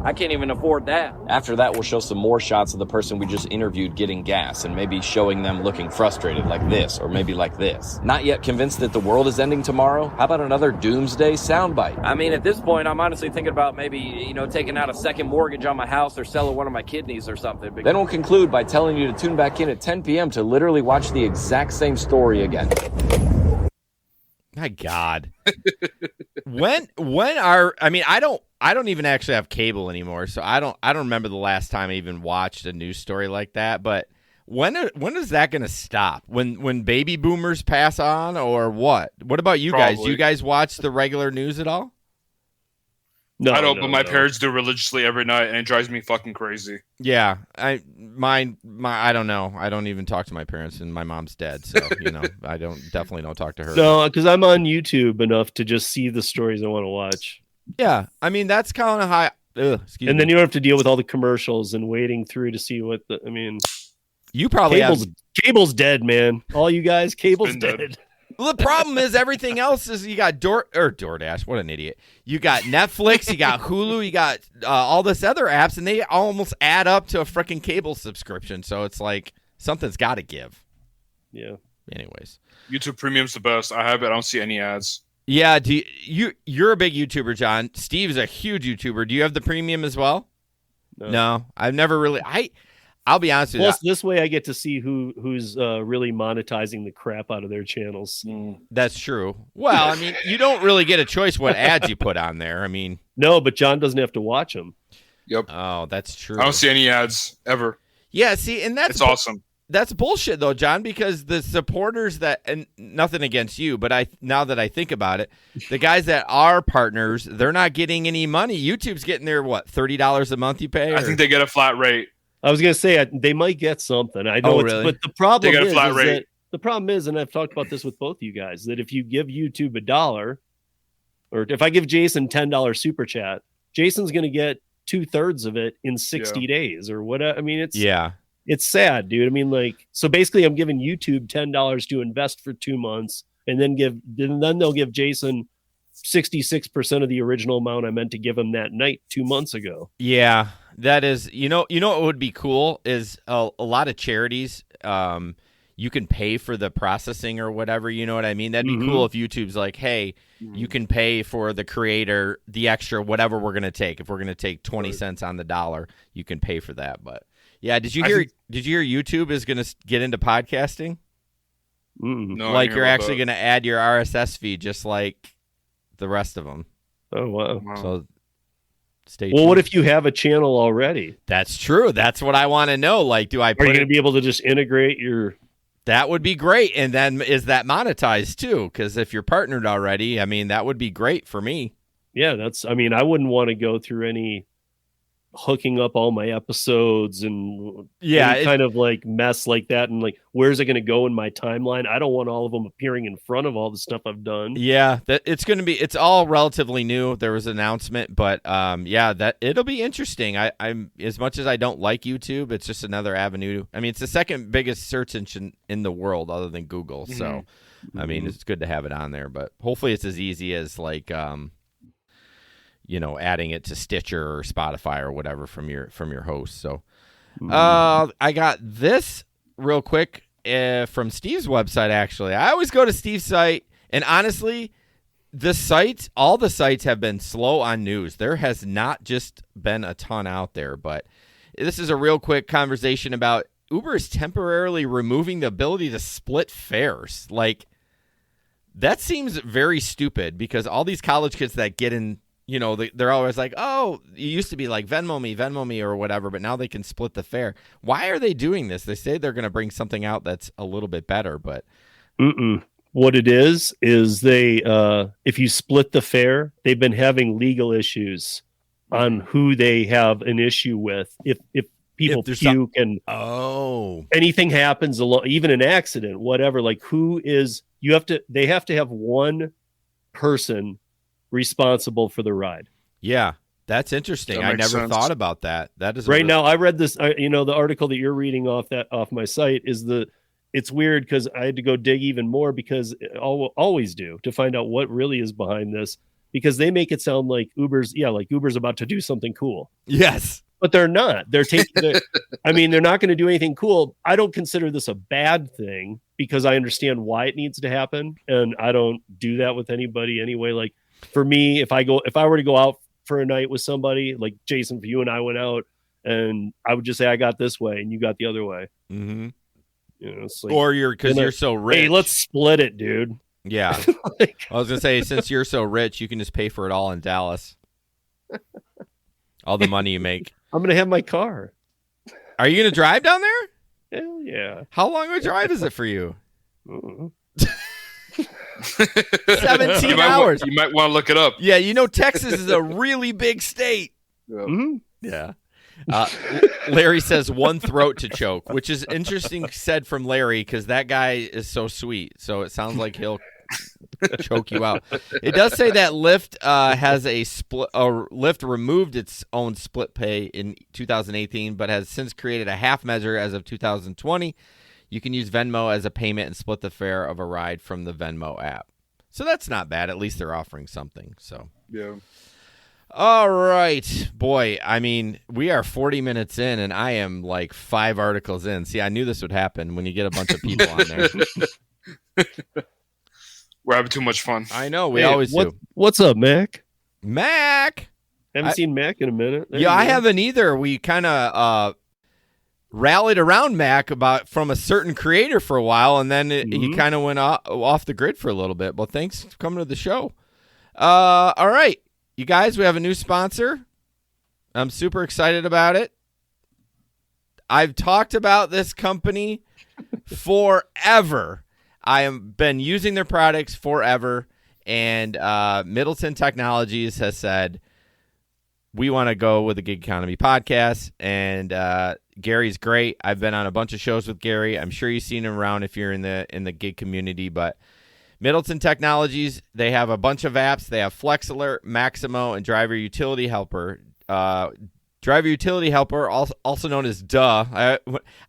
I can't even afford that. After that, we'll show some more shots of the person we just interviewed getting gas and maybe showing them looking frustrated like this or maybe like this. Not yet convinced that the world is ending tomorrow? How about another doomsday soundbite? I mean, at this point, I'm honestly thinking about maybe, taking out a second mortgage on my house or selling one of my kidneys or something. Then we'll conclude by telling you to tune back in at 10 p.m. to literally watch the exact same story again. My God. I don't even actually have cable anymore, so I don't remember the last time I even watched a news story like that. But when is that going to stop? When baby boomers pass on, or what? What about you guys? Do you guys watch the regular news at all? No, I don't, but my parents do religiously every night, and it drives me fucking crazy. Yeah, I don't know. I don't even talk to my parents, and my mom's dead, so I definitely don't talk to her. No, because I'm on YouTube enough to just see the stories I want to watch. Yeah, I mean that's kind of how. Then you don't have to deal with all the commercials and waiting through to see what the. I mean, you probably cable's dead, man. All you guys, cable's dead. Well, the problem is everything else is you got DoorDash. What an idiot. You got Netflix, you got Hulu, you got all this other apps, and they almost add up to a freaking cable subscription. So it's like something's got to give. Yeah. Anyways. YouTube Premium's the best. I have it. I don't see any ads. Yeah. You're a big YouTuber, John. Steve's a huge YouTuber. Do you have the premium as well? No. I've never really. I'll be honest with you. Plus, this way I get to see who's really monetizing the crap out of their channels. That's true. Well, I mean, you don't really get a choice what ads you put on there. I mean, no, but John doesn't have to watch them. Yep. Oh, that's true. I don't see any ads ever. Yeah, see, and it's awesome. That's bullshit, though, John, because the supporters and nothing against you, but now that I think about it, the guys that are partners, they're not getting any money. YouTube's getting their, $30 a month you pay? I think they get a flat rate. I was going to say they might get something. I know, really? But the problem is that the problem is, and I've talked about this with both you guys, that if you give YouTube $1, or if I give Jason $10 super chat, Jason's going to get 2/3 of it in 60 days or whatever. I mean, it's sad, dude. I mean, so basically, I'm giving YouTube $10 to invest for 2 months, and then they'll give Jason 66% of the original amount I meant to give him that night 2 months ago. Yeah. That is, what would be cool is a lot of charities, you can pay for the processing or whatever, you know what I mean? That'd be cool if YouTube's like, hey, you can pay for the creator the extra whatever we're going to take. If we're going to take 20 cents on the dollar, you can pay for that. But yeah, did you hear YouTube is going to get into podcasting? No, like you're actually going to add your RSS feed just like the rest of them. Oh, wow. So stay tuned. What if you have a channel already? That's true. That's what I want to know. Like, are you going to be able to just integrate your? That would be great. And then is that monetized too? Because if you're partnered already, I mean, that would be great for me. Yeah, I wouldn't want to go through any hooking up all my episodes and any kind of mess like that. And where's it going to go in my timeline? I don't want all of them appearing in front of all the stuff I've done. Yeah, it's all relatively new. There was an announcement, but that it'll be interesting. I'm as much as I don't like YouTube, it's just another avenue. I mean, it's the second biggest search engine in the world other than Google. So, I mean, it's good to have it on there, but hopefully it's as easy as adding it to Stitcher or Spotify or whatever from your host. So I got this real quick from Steve's website, actually. I always go to Steve's site, and honestly, all the sites have been slow on news. There has not just been a ton out there, but this is a real quick conversation about Uber is temporarily removing the ability to split fares. That seems very stupid because all these college kids that get in, they're always like, oh, it used to be like Venmo me or whatever, but now they can split the fare. Why are they doing this? They say they're going to bring something out that's a little bit better, but What it is they if you split the fare, they've been having legal issues on who they have an issue with. If people puke and anything happens along, even an accident, whatever, like they have to have one person responsible for the ride. Yeah, that's interesting. I never thought about that. That is right now. I read this. The article that you're reading off my site is it's weird because I had to go dig even more because I always do to find out what really is behind this, because they make it sound like Uber's about to do something cool. Yes. But they're not. They're taking. They're not going to do anything cool. I don't consider this a bad thing because I understand why it needs to happen, and I don't do that with anybody anyway. Like for me, if I were to go out for a night with somebody, like Jason, if you and I went out, and I would just say I got this way and you got the other way. Mm-hmm. It's like, or you're so rich. Hey, let's split it, dude. Yeah. I was gonna say, since you're so rich, you can just pay for it all in Dallas. All the money you make. I'm gonna have my car. Are you gonna drive down there? Hell yeah. How long of a drive is it for you? 17 hours. You might want to look it up. Yeah, Texas is a really big state. Yeah. Larry says one throat to choke, which is interesting said from Larry because that guy is so sweet. So it sounds like he'll choke you out. It does say that Lyft has Lyft removed its own split pay in 2018, but has since created a half measure as of 2020. You can use Venmo as a payment and split the fare of a ride from the Venmo app. So that's not bad. At least they're offering something. So yeah. All right, boy. We are 40 minutes in, and I am like 5 articles in. See, I knew this would happen when you get a bunch of people on there. We're having too much fun. I know. We always do. What's up, Mac? Mac? Haven't seen Mac in a minute. I haven't either. We kind of rallied around Mac from a certain creator for a while, and then he kind of went off the grid for a little bit. Well, thanks for coming to the show. All right. You guys, we have a new sponsor. I'm super excited about it. I've talked about this company forever. I have been using their products forever, and Middleton Technologies has said, we want to go with the Gig Economy podcast, and Gary's great. I've been on a bunch of shows with Gary. I'm sure you've seen him around if you're in the gig community, but Middleton Technologies, they have a bunch of apps. They have Flex Alert, Maximo, and Driver Utility Helper. Driver Utility Helper, also known as Duh.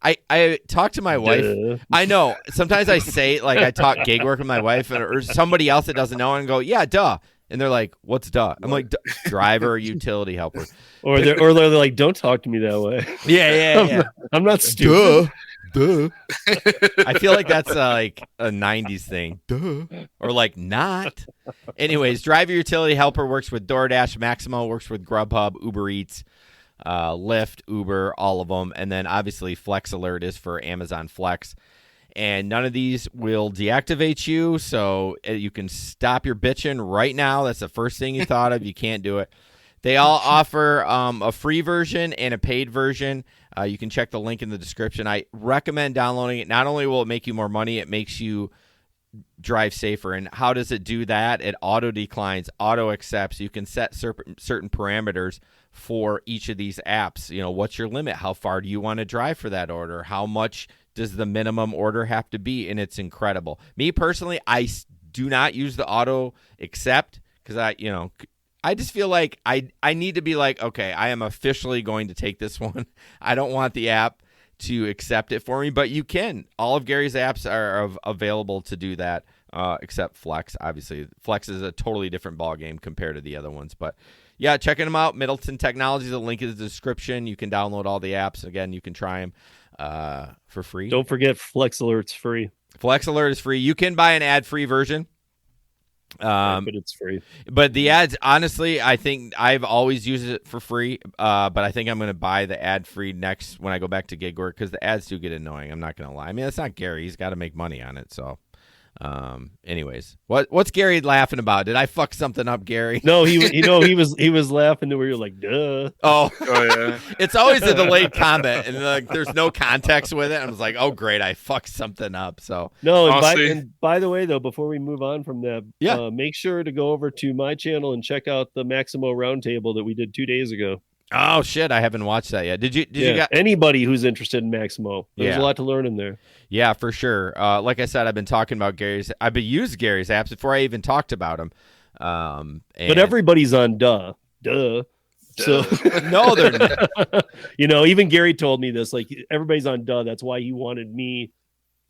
I talk to my wife. I know. Sometimes I say, like, I talk gig work with my wife or somebody else that doesn't know and go, yeah, Duh. And they're like, what's Duh? I'm like, Driver Utility Helper. Or they're like, don't talk to me that way. Yeah. I'm not stupid. Duh. I feel like that's like a 90s thing. Duh. Or like not. Anyways, Driver Utility Helper works with DoorDash. Maximo works with Grubhub, Uber Eats, Lyft, Uber, all of them. And then obviously Flex Alert is for Amazon Flex. And none of these will deactivate you, so you can stop your bitching right now. That's the first thing you thought of. You can't do it. They all offer a free version and a paid version. You can check the link in the description. I recommend downloading it. Not only will it make you more money, it makes you drive safer. And how does it do that? It auto declines, auto accepts. You can set certain parameters for each of these apps. What's your limit? How far do you want to drive for that order? How much does the minimum order have to be? And it's incredible. Me personally, I do not use the auto accept because I just feel like I need to be like, okay, I am officially going to take this one. I don't want the app to accept it for me, but you can. All of Gary's apps are available to do that, except Flex. Obviously, Flex is a totally different ballgame compared to the other ones. But yeah, checking them out. Middleton Technologies. The link is in the description. You can download all the apps. Again, you can try them for free. Don't forget Flex Alert's free. Flex Alert is free. You can buy an ad-free version. But it's free. But the ads, honestly, I think I've always used it for free. But I think I'm going to buy the ad-free next when I go back to gig work because the ads do get annoying. I'm not going to lie. It's not Gary. He's got to make money on it. So Anyways, what's Gary laughing about? Did I fuck something up, Gary? No, he was laughing where you're like, duh. Oh, yeah. It's always a delayed comment, and like there's no context with it. I was like, oh great, I fucked something up. So no, Honestly, and by the way, though, before we move on from that, make sure to go over to my channel and check out the Maximo Roundtable that we did 2 days ago. oh shit, I haven't watched that yet. Did you got anybody who's interested in Maximo? There's Yeah. a lot to learn in there. Yeah, for sure. Like I said, I've been talking about I've been used Gary's apps before I even talked about him. But everybody's on duh. So no, they're not. Even Gary told me this. Like everybody's on duh. That's why he wanted me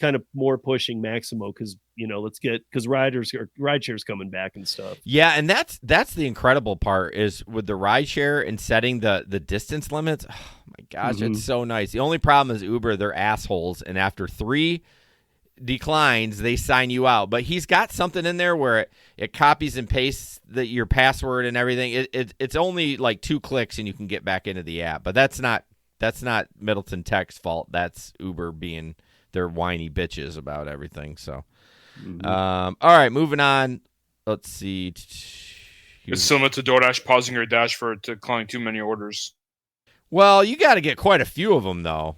kind of more pushing Maximo because because rideshare's coming back and stuff. Yeah, and that's the incredible part is with the rideshare and setting the distance limits. Oh my gosh, It's so nice. The only problem is Uber, they're assholes, and after 3 declines, they sign you out. But he's got something in there where it copies and pastes your password and everything. It's only like 2 clicks and you can get back into the app. But that's not Middleton Tech's fault. That's Uber being their whiny bitches about everything. So, all right, moving on. Let's see. It's similar to DoorDash pausing your dash for declining too many orders. Well, you got to get quite a few of them, though.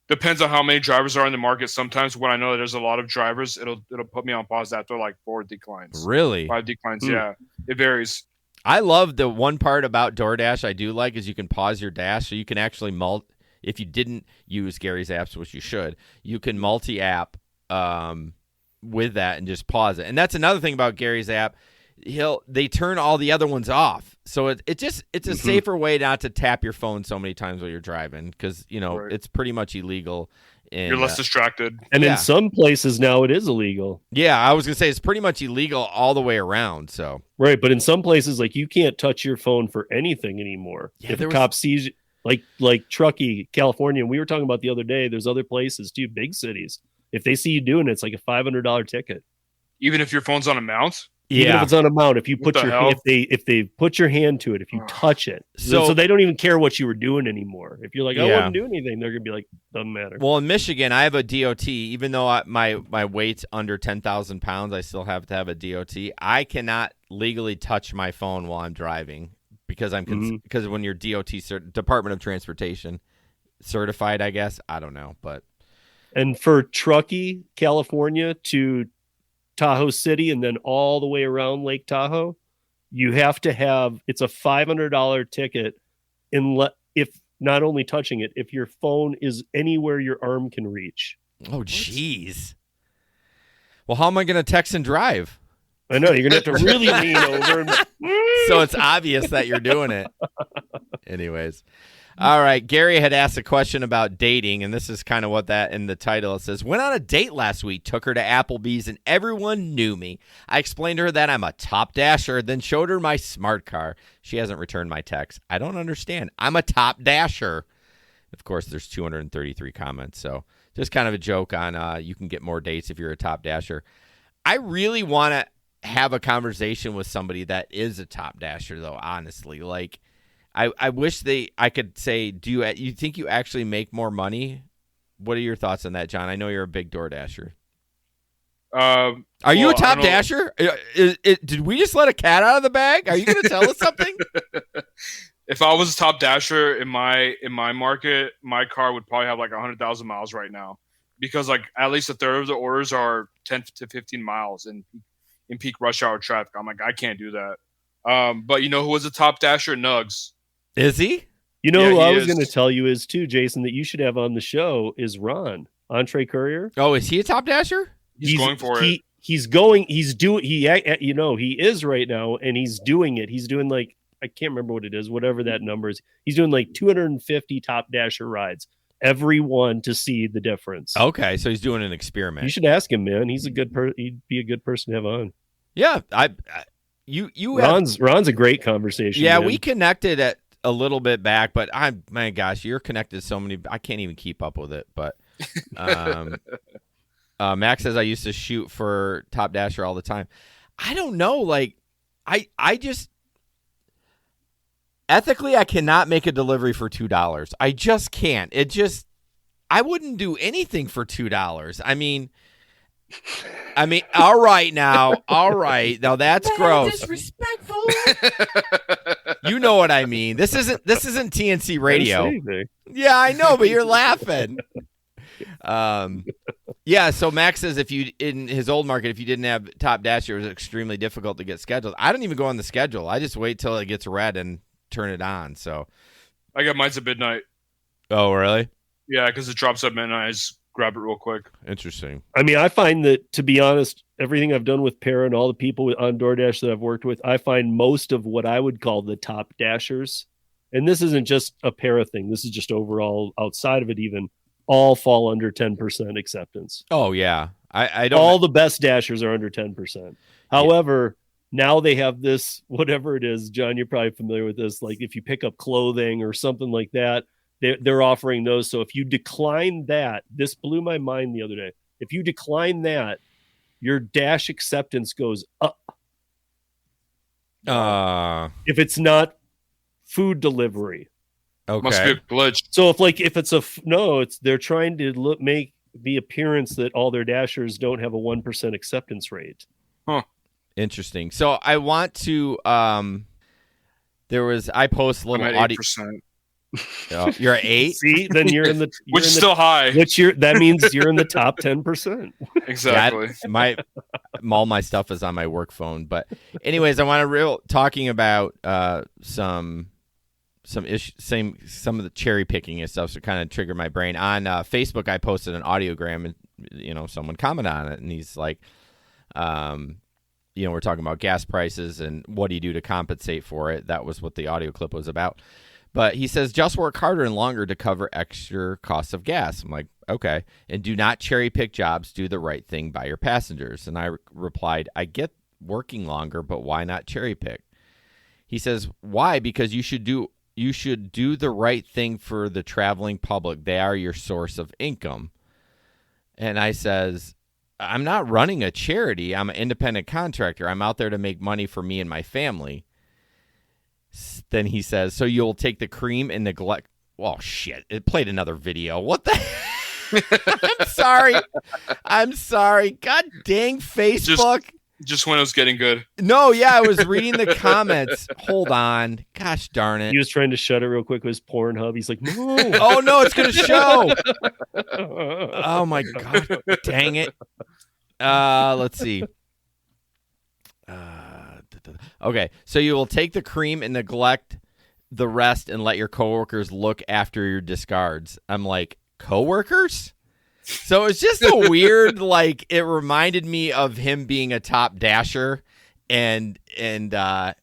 Depends on how many drivers are in the market. Sometimes when I know that there's a lot of drivers, it'll put me on pause after like 4 declines. Really? 5 declines, yeah. It varies. I love the one part about DoorDash I do like is you can pause your dash, so you can actually if you didn't use Gary's apps, which you should, you can multi-app with that and just pause it. And that's another thing about Gary's app. They turn all the other ones off. So it's a safer way not to tap your phone so many times while you're driving because, Right. It's pretty much illegal. And, You're less distracted. And in some places now it is illegal. Yeah, I was going to say it's pretty much illegal all the way around. So right, but in some places, like you can't touch your phone for anything anymore. Yeah, if a cop sees you, like Truckee, California, and we were talking about the other day, there's other places too, big cities. If they see you doing it, it's like a $500 ticket. Even if your phone's on a mount? Even if it's on a mount, if you What put the your hell? if they put your hand to it, if you touch it, so they don't even care what you were doing anymore. If you're like, I wasn't doing anything, they're gonna be like, doesn't matter. Well, in Michigan, I have a DOT. Even though my weight's under 10,000 pounds, I still have to have a DOT. I cannot legally touch my phone while I'm driving because because when you're DOT Department of Transportation certified, I guess I don't know, but and for Truckee, California to Tahoe City and then all the way around Lake Tahoe, you have to have it's a $500 ticket if not only touching it, if your phone is anywhere your arm can reach. Oh jeez. Well, how am I going to text and drive? I know you're going to have to really lean over. So it's obvious that you're doing it. Anyways. All right. Gary had asked a question about dating, and this is kind of what that in the title. It says, went on a date last week, took her to Applebee's, and everyone knew me. I explained to her that I'm a top dasher, then showed her my smart car. She hasn't returned my text. I don't understand. I'm a top dasher. Of course, there's 233 comments, so just kind of a joke on you can get more dates if you're a top dasher. I really want to have a conversation with somebody that is a top dasher, though, honestly. Like, I wish I could say, do you think you actually make more money? What are your thoughts on that, John? I know you're a big DoorDasher. Are you a top dasher? Did we just let a cat out of the bag? Are you going to tell us something? If I was a top dasher in my market, my car would probably have like 100,000 miles right now, because like at least a third of the orders are 10 to 15 miles in peak rush hour traffic. I'm like, I can't do that. But you know who was a top dasher? Nugs. Is he? You know who I was going to tell you is too, Jason, that you should have on the show is Ron, Entree Courier. Oh, is he a top dasher? He's going for it. He is right now, and he's doing it. He's doing like, I can't remember what it is, whatever that number is. He's doing like 250 top dasher rides, every one to see the difference. Okay, so he's doing an experiment. You should ask him, man. He's a good he'd be a good person to have on. Yeah, Ron's a great conversation. Yeah, man. we connected at a little bit back, but my gosh, you're connected so many. I can't even keep up with it. But Max says I used to shoot for Top Dasher all the time. I don't know. Like, I just ethically, I cannot make a delivery for $2. I just can't. I wouldn't do anything for $2. I mean, I mean, all right now, that's gross. Disrespectful. You know what I mean. This isn't TNC radio. Yeah, I know, but you're laughing. Yeah, so Max says if you in his old market, if you didn't have Top Dasher, it was extremely difficult to get scheduled. I don't even go on the schedule. I just wait till it gets red and turn it on. So I got mine's at midnight. Oh, really? Yeah, because it drops at midnight. I just grab it real quick. Interesting. I mean, I find that, to be honest, everything I've done with Para and all the people on DoorDash that I've worked with, I find most of what I would call the top dashers, and this isn't just a Para thing, this is just overall outside of it even, all fall under 10% acceptance. Oh, yeah. I don't. All the best dashers are under 10%. However, now they have this, whatever it is, John, you're probably familiar with this, like if you pick up clothing or something like that, they're offering those. So if you decline that, this blew my mind the other day. If you decline that, your dash acceptance goes up. If it's not food delivery. Okay. Must be a glitch. So they're trying to make the appearance that all their dashers don't have a 1% acceptance rate. Huh. Interesting. So I want to I post a little I'm at audio. 8%. Oh, you're at 8? See, then you're in the Which is still high. That means you're in the top 10%. Exactly. All my stuff is on my work phone. But anyways, I want to talking about some of the cherry picking and stuff, so kind of trigger my brain. On Facebook, I posted an audiogram, and someone commented on it, and he's like, we're talking about gas prices and what do you do to compensate for it. That was what the audio clip was about. But he says, just work harder and longer to cover extra costs of gas. I'm like, okay. And do not cherry pick jobs. Do the right thing by your passengers. And I replied, I get working longer, but why not cherry pick? He says, why? Because you should do the right thing for the traveling public. They are your source of income. And I says, I'm not running a charity. I'm an independent contractor. I'm out there to make money for me and my family. Then he says, so you'll take the cream and neglect. Well, shit. It played another video. What the? I'm sorry. God dang Facebook. Just when it was getting good. No, yeah, I was reading the comments. Hold on. Gosh darn it. He was trying to shut it real quick with his Pornhub. He's like, no. Oh, no, it's going to show. Oh, my God. Dang it. Let's see. Okay, so you will take the cream and neglect the rest and let your coworkers look after your discards. I'm like, coworkers? So it's just a weird, like, it reminded me of him being a top dasher, and yeah,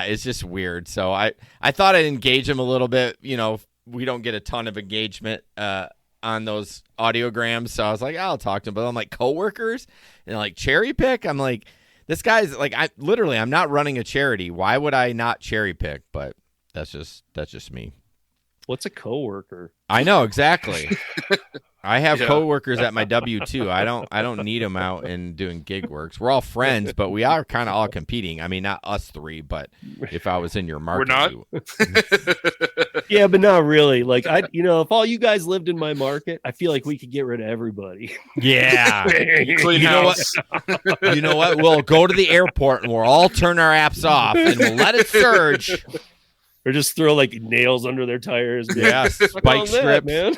it's just weird. So I thought I'd engage him a little bit. We don't get a ton of engagement on those audiograms, so I was like, I'll talk to him. But I'm like, coworkers and like cherry pick. I'm like, this guy's like, I'm not running a charity. Why would I not cherry pick? But that's just me. What's a coworker? I know exactly. I have coworkers at my W-2. I don't need them out and doing gig works. We're all friends, but we are kind of all competing. I mean, not us three, but if I was in your market, we're not. Yeah, but not really. Like if all you guys lived in my market, I feel like we could get rid of everybody. Yeah. Clean house. You know what? We'll go to the airport and we'll all turn our apps off and we'll let it surge. Or just throw like nails under their tires. Yeah, spike strips, man.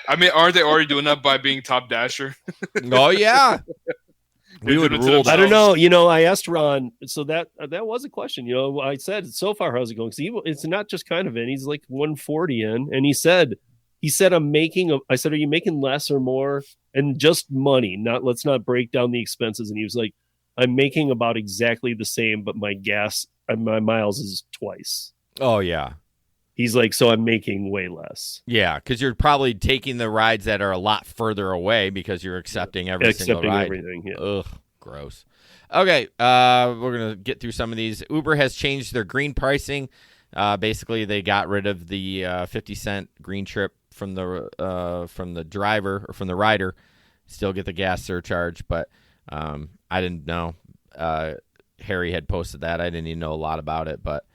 I mean, aren't they already doing that by being top dasher? Oh yeah. We would rule. I don't know. I asked Ron, so that was a question. I said, so far, how's it going? Because it's not just kind of in. He's like 140 in, and he said, I'm making. I said, are you making less or more? And just money. Let's not break down the expenses. And he was like, I'm making about exactly the same, but my miles is twice. Oh yeah. He's like, so I'm making way less. Yeah, because you're probably taking the rides that are a lot further away because you're accepting single ride. Everything. Yeah. Ugh, gross. Okay, we're gonna get through some of these. Uber has changed their green pricing. Basically, they got rid of the 50-cent green trip from the driver or from the rider. Still get the gas surcharge, but I didn't know. Harry had posted that. I didn't even know a lot about it, but.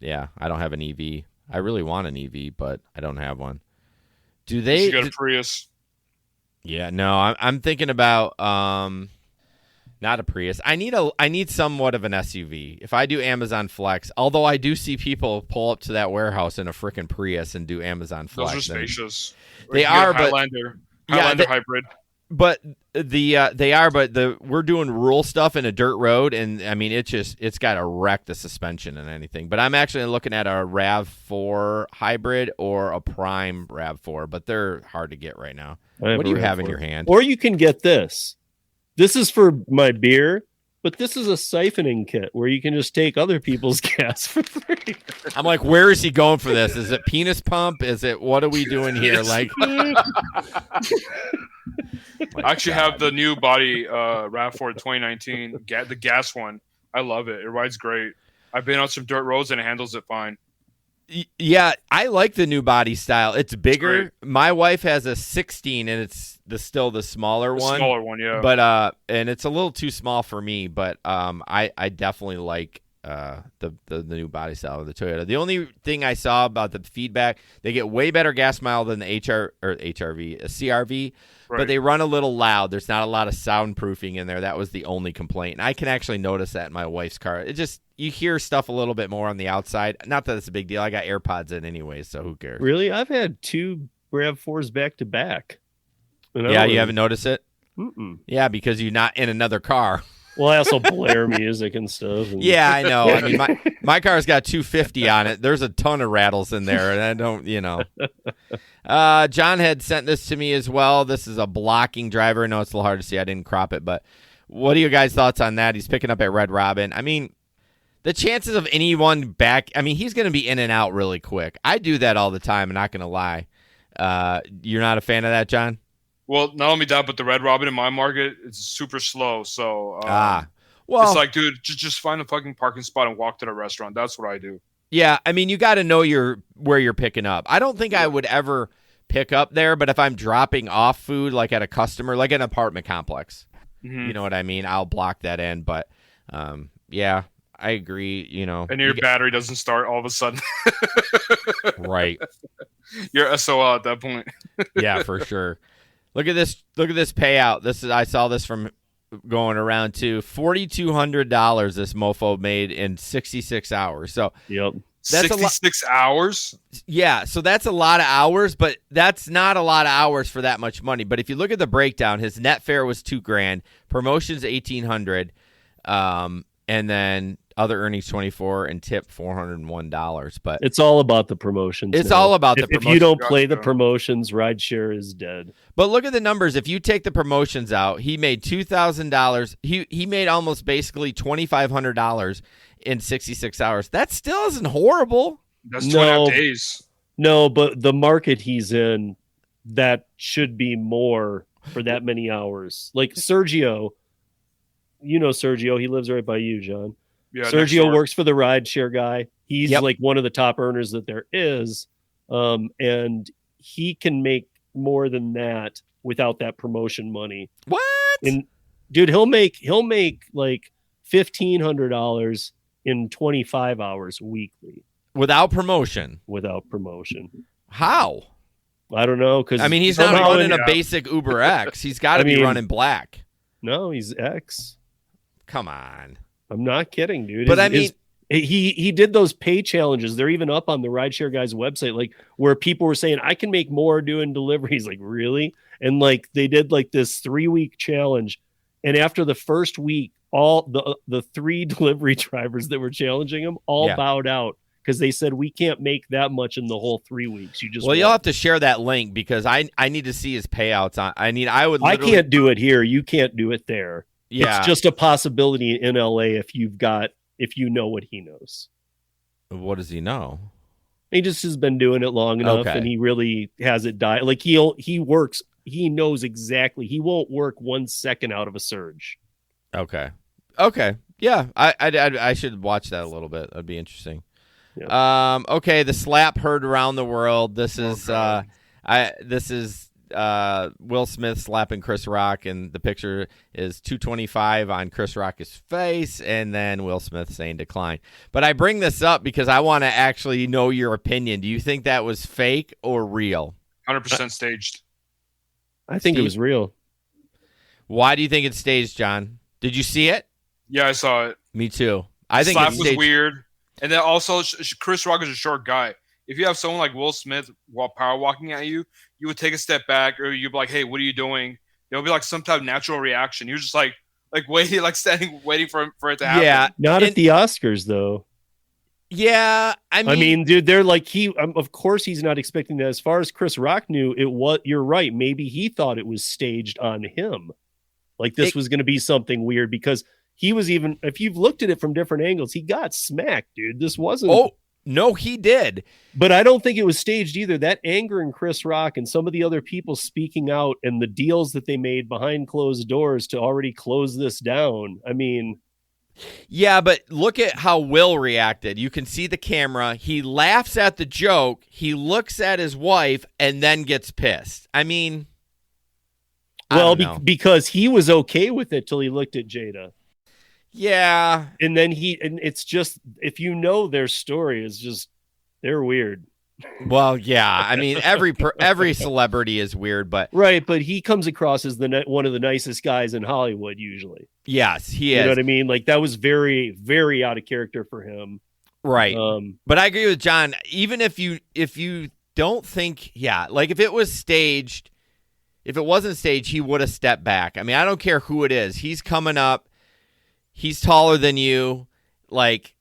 Yeah, I don't have an EV. I really want an EV, but I don't have one. You got a Prius. Yeah, no, I'm thinking about not a Prius. I need somewhat of an SUV. If I do Amazon Flex, although I do see people pull up to that warehouse in a freaking Prius and do Amazon Flex. Those are spacious. They are, but Highlander hybrid. But they are, but we're doing rural stuff in a dirt road, and I mean it's got to wreck the suspension and anything. But I'm actually looking at a RAV4 hybrid or a Prime RAV4, but they're hard to get right now. What do you have in your hand? Or you can get this. This is for my beer, but this is a siphoning kit where you can just take other people's gas for free. I'm like, where is he going for this? Is it penis pump? Is it what are we doing here? Like. I actually have the new body RAV4 2019, the gas one. I love it. It rides great. I've been on some dirt roads and it handles it fine. Yeah, I like the new body style. It's bigger. Great. My wife has a 16 and it's still the smaller one. Smaller one, yeah. But and it's a little too small for me, but I definitely like the new body style of the Toyota. The only thing I saw about the feedback, they get way better gas mile than the CRV. Right. But they run a little loud. There's not a lot of soundproofing in there. That was the only complaint. And I can actually notice that in my wife's car. It just, you hear stuff a little bit more on the outside. Not that it's a big deal. I got AirPods in anyway, so who cares? Really? I've had 2 RAV4s back to back. Yeah, you haven't noticed it? Mm-mm. Yeah, because you're not in another car. Well, I also blare music and stuff. And... Yeah, I know. I mean, my car's got 250 on it. There's a ton of rattles in there, and I don't, John had sent this to me as well. This is a blocking driver. I know it's a little hard to see. I didn't crop it, but what are your guys' thoughts on that? He's picking up at Red Robin. I mean, the chances of anyone back, I mean, he's going to be in and out really quick. I do that all the time, I'm not going to lie. You're not a fan of that, John? Well, not only that, but the Red Robin in my market is super slow. So, well, it's like, dude, just find a fucking parking spot and walk to the restaurant. That's what I do. Yeah, I mean, you got to know where you're picking up. I don't think I would ever pick up there, but if I'm dropping off food, like at a customer, like an apartment complex, you know what I mean? I'll block that in. But yeah, I agree. And your battery doesn't start all of a sudden. Right. You're SOL at that point. Yeah, for sure. Look at this payout. I saw this from going around too. $4,200 this mofo made in 66 hours. So yep. That's 66 hours? Yeah, so that's a lot of hours, but that's not a lot of hours for that much money. But if you look at the breakdown, his net fare was $2,000, promotions $1,800, and then other earnings $24 and tip $401. But it's all about the promotions. It's all about the promotions. If you don't play the promotions, rideshare is dead. But look at the numbers. If you take the promotions out, he made $2,000. He made almost basically $2,500 in 66 hours. That still isn't horrible. That's 2.5 days. No, but the market he's in, that should be more for that many hours. Like Sergio, Sergio, he lives right by you, John. Yeah, Sergio works for the rideshare guy. He's like one of the top earners that there is. And he can make more than that without that promotion money. What? And dude, he'll make like $1,500 in 25 hours weekly. Without promotion? Without promotion. How? I don't know. Because he's not running a basic Uber X. He's got to be running black. No, he's X. Come on. I'm not kidding, dude. But he did those pay challenges. They're even up on the rideshare guy's website, like where people were saying, I can make more doing deliveries. Like, really? And like they did like this 3-week challenge. And after the first week, all the 3 delivery drivers that were challenging him all bowed out because they said, we can't make that much in the whole 3 weeks. You'll have to share that link because I need to see his payouts. I can't do it here. You can't do it there. Yeah. It's just a possibility in LA if you know what he knows. What does he know? He just has been doing it long enough and he really has it die. Like he works, he knows exactly. He won't work 1 second out of a surge. Okay. Yeah. I should watch that a little bit. That'd be interesting. Yeah. Okay. The slap heard around the world. This is Will Smith slapping Chris Rock, and the picture is 225 on Chris Rock's face, and then Will Smith saying decline. But I bring this up because I want to actually know your opinion. Do you think that was fake or real? 100% staged. I think it was real. Why do you think it's staged, John? Did you see it? Yeah, I saw it. Me too. I think Slap it's was staged. weird, and then also Chris Rock is a short guy. If you have someone like Will Smith while power walking at you, you would take a step back, or you'd be like, "Hey, what are you doing?" There'll be like some type of natural reaction. You're just like waiting, like standing, waiting for it to happen. Yeah, Not at the Oscars though. Yeah, I mean, dude, they're like of course he's not expecting that. As far as Chris Rock knew, you're right. Maybe he thought it was staged on him. Like this was going to be something weird because he was even, if you've looked at it from different angles, he got smacked, dude. This wasn't. Oh, no, he did. But I don't think it was staged either. That anger in Chris Rock and some of the other people speaking out and the deals that they made behind closed doors to already close this down. I mean, yeah, but look at how Will reacted. You can see the camera. He laughs at the joke. He looks at his wife and then gets pissed. I mean, well, because he was okay with it till he looked at Jada. Yeah. And then it's just, if you know their story, is just, they're weird. Well, yeah. I mean, every celebrity is weird, but right. But he comes across as one of the nicest guys in Hollywood usually. Yes, he is. You know what I mean? Like that was very, very out of character for him. Right. But I agree with John. Even if you don't think, like if it was staged, if it wasn't staged, he would have stepped back. I mean, I don't care who it is. He's coming up. He's taller than you. Like,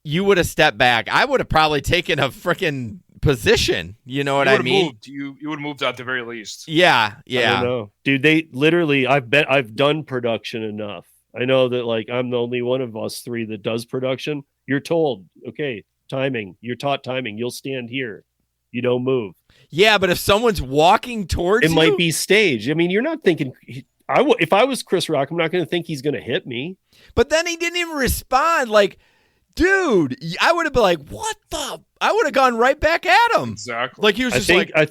you would have stepped back. I would have probably taken a freaking position. You know what I mean? Moved. You would have moved at the very least. Yeah. I don't know. Dude, they literally, I've done production enough. I know that, like, I'm the only one of us three that does production. You're told, okay, timing. You're taught timing. You'll stand here. You don't move. Yeah, but if someone's walking towards you, it might be staged. I mean, you're not thinking. If I was Chris Rock, I'm not going to think he's going to hit me. But then he didn't even respond. Like, dude, I would have been like, "What the?" I would have gone right back at him. Exactly. Like he was just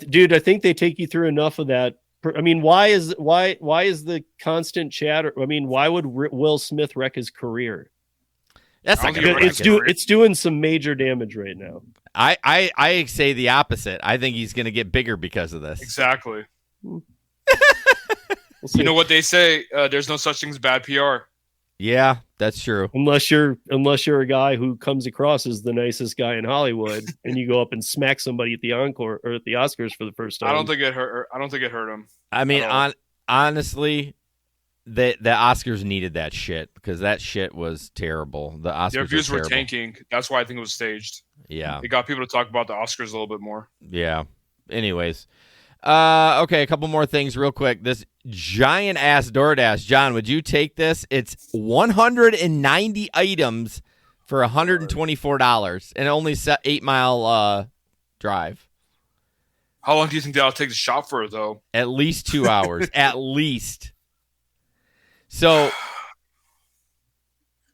dude, I think they take you through enough of that. I mean, why is the constant chatter? I mean, why would Will Smith wreck his career? That's not gonna it's doing some major damage right now. I say the opposite. I think he's going to get bigger because of this. Exactly. You know what they say? There's no such thing as bad PR. Yeah, that's true. Unless you're a guy who comes across as the nicest guy in Hollywood, and you go up and smack somebody at the encore or at the Oscars for the first time. I don't think it hurt him. I mean, honestly, the Oscars needed that shit because that shit was terrible. The Oscars their views were tanking. That's why I think it was staged. Yeah, it got people to talk about the Oscars a little bit more. Yeah. Anyways, okay, a couple more things real quick. This giant ass DoorDash, John, would you take this? It's 190 items for $124 and only 8-mile drive. How long do you think that'll take to shop for, though? At least 2 hours. At least. So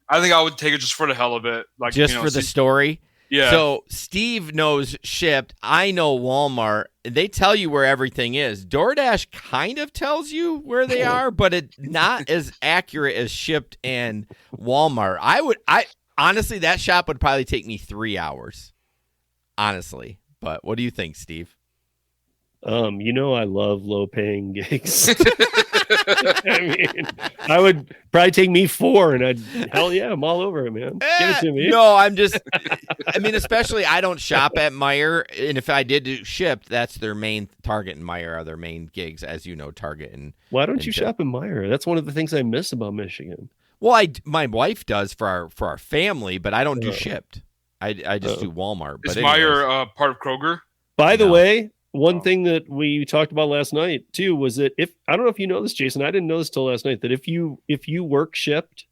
I think I would take it just for the hell of it. Like, just for the story? Yeah. So Steve knows Shipt. I know Walmart. They tell you where everything is. DoorDash kind of tells you where they are, but it's not as accurate as Shipt and Walmart. I honestly, that shop would probably take me 3 hours. Honestly. But what do you think, Steve? You know, I love low-paying gigs. I mean, I would probably take me 4, and hell yeah, I'm all over it, man. Give it to me. No, I mean, especially I don't shop at Meijer, and if I did do Shipt, that's their main Target and Meijer are their main gigs, as you know, Target and. Why don't you shop in Meijer? That's one of the things I miss about Michigan. Well, my wife does for our family, but I don't do Shipt. I just do Walmart. Is Meijer part of Kroger? By the way. One thing that we talked about last night too was that I don't know if you know this, Jason, I didn't know this till last night, that if you work Shipt,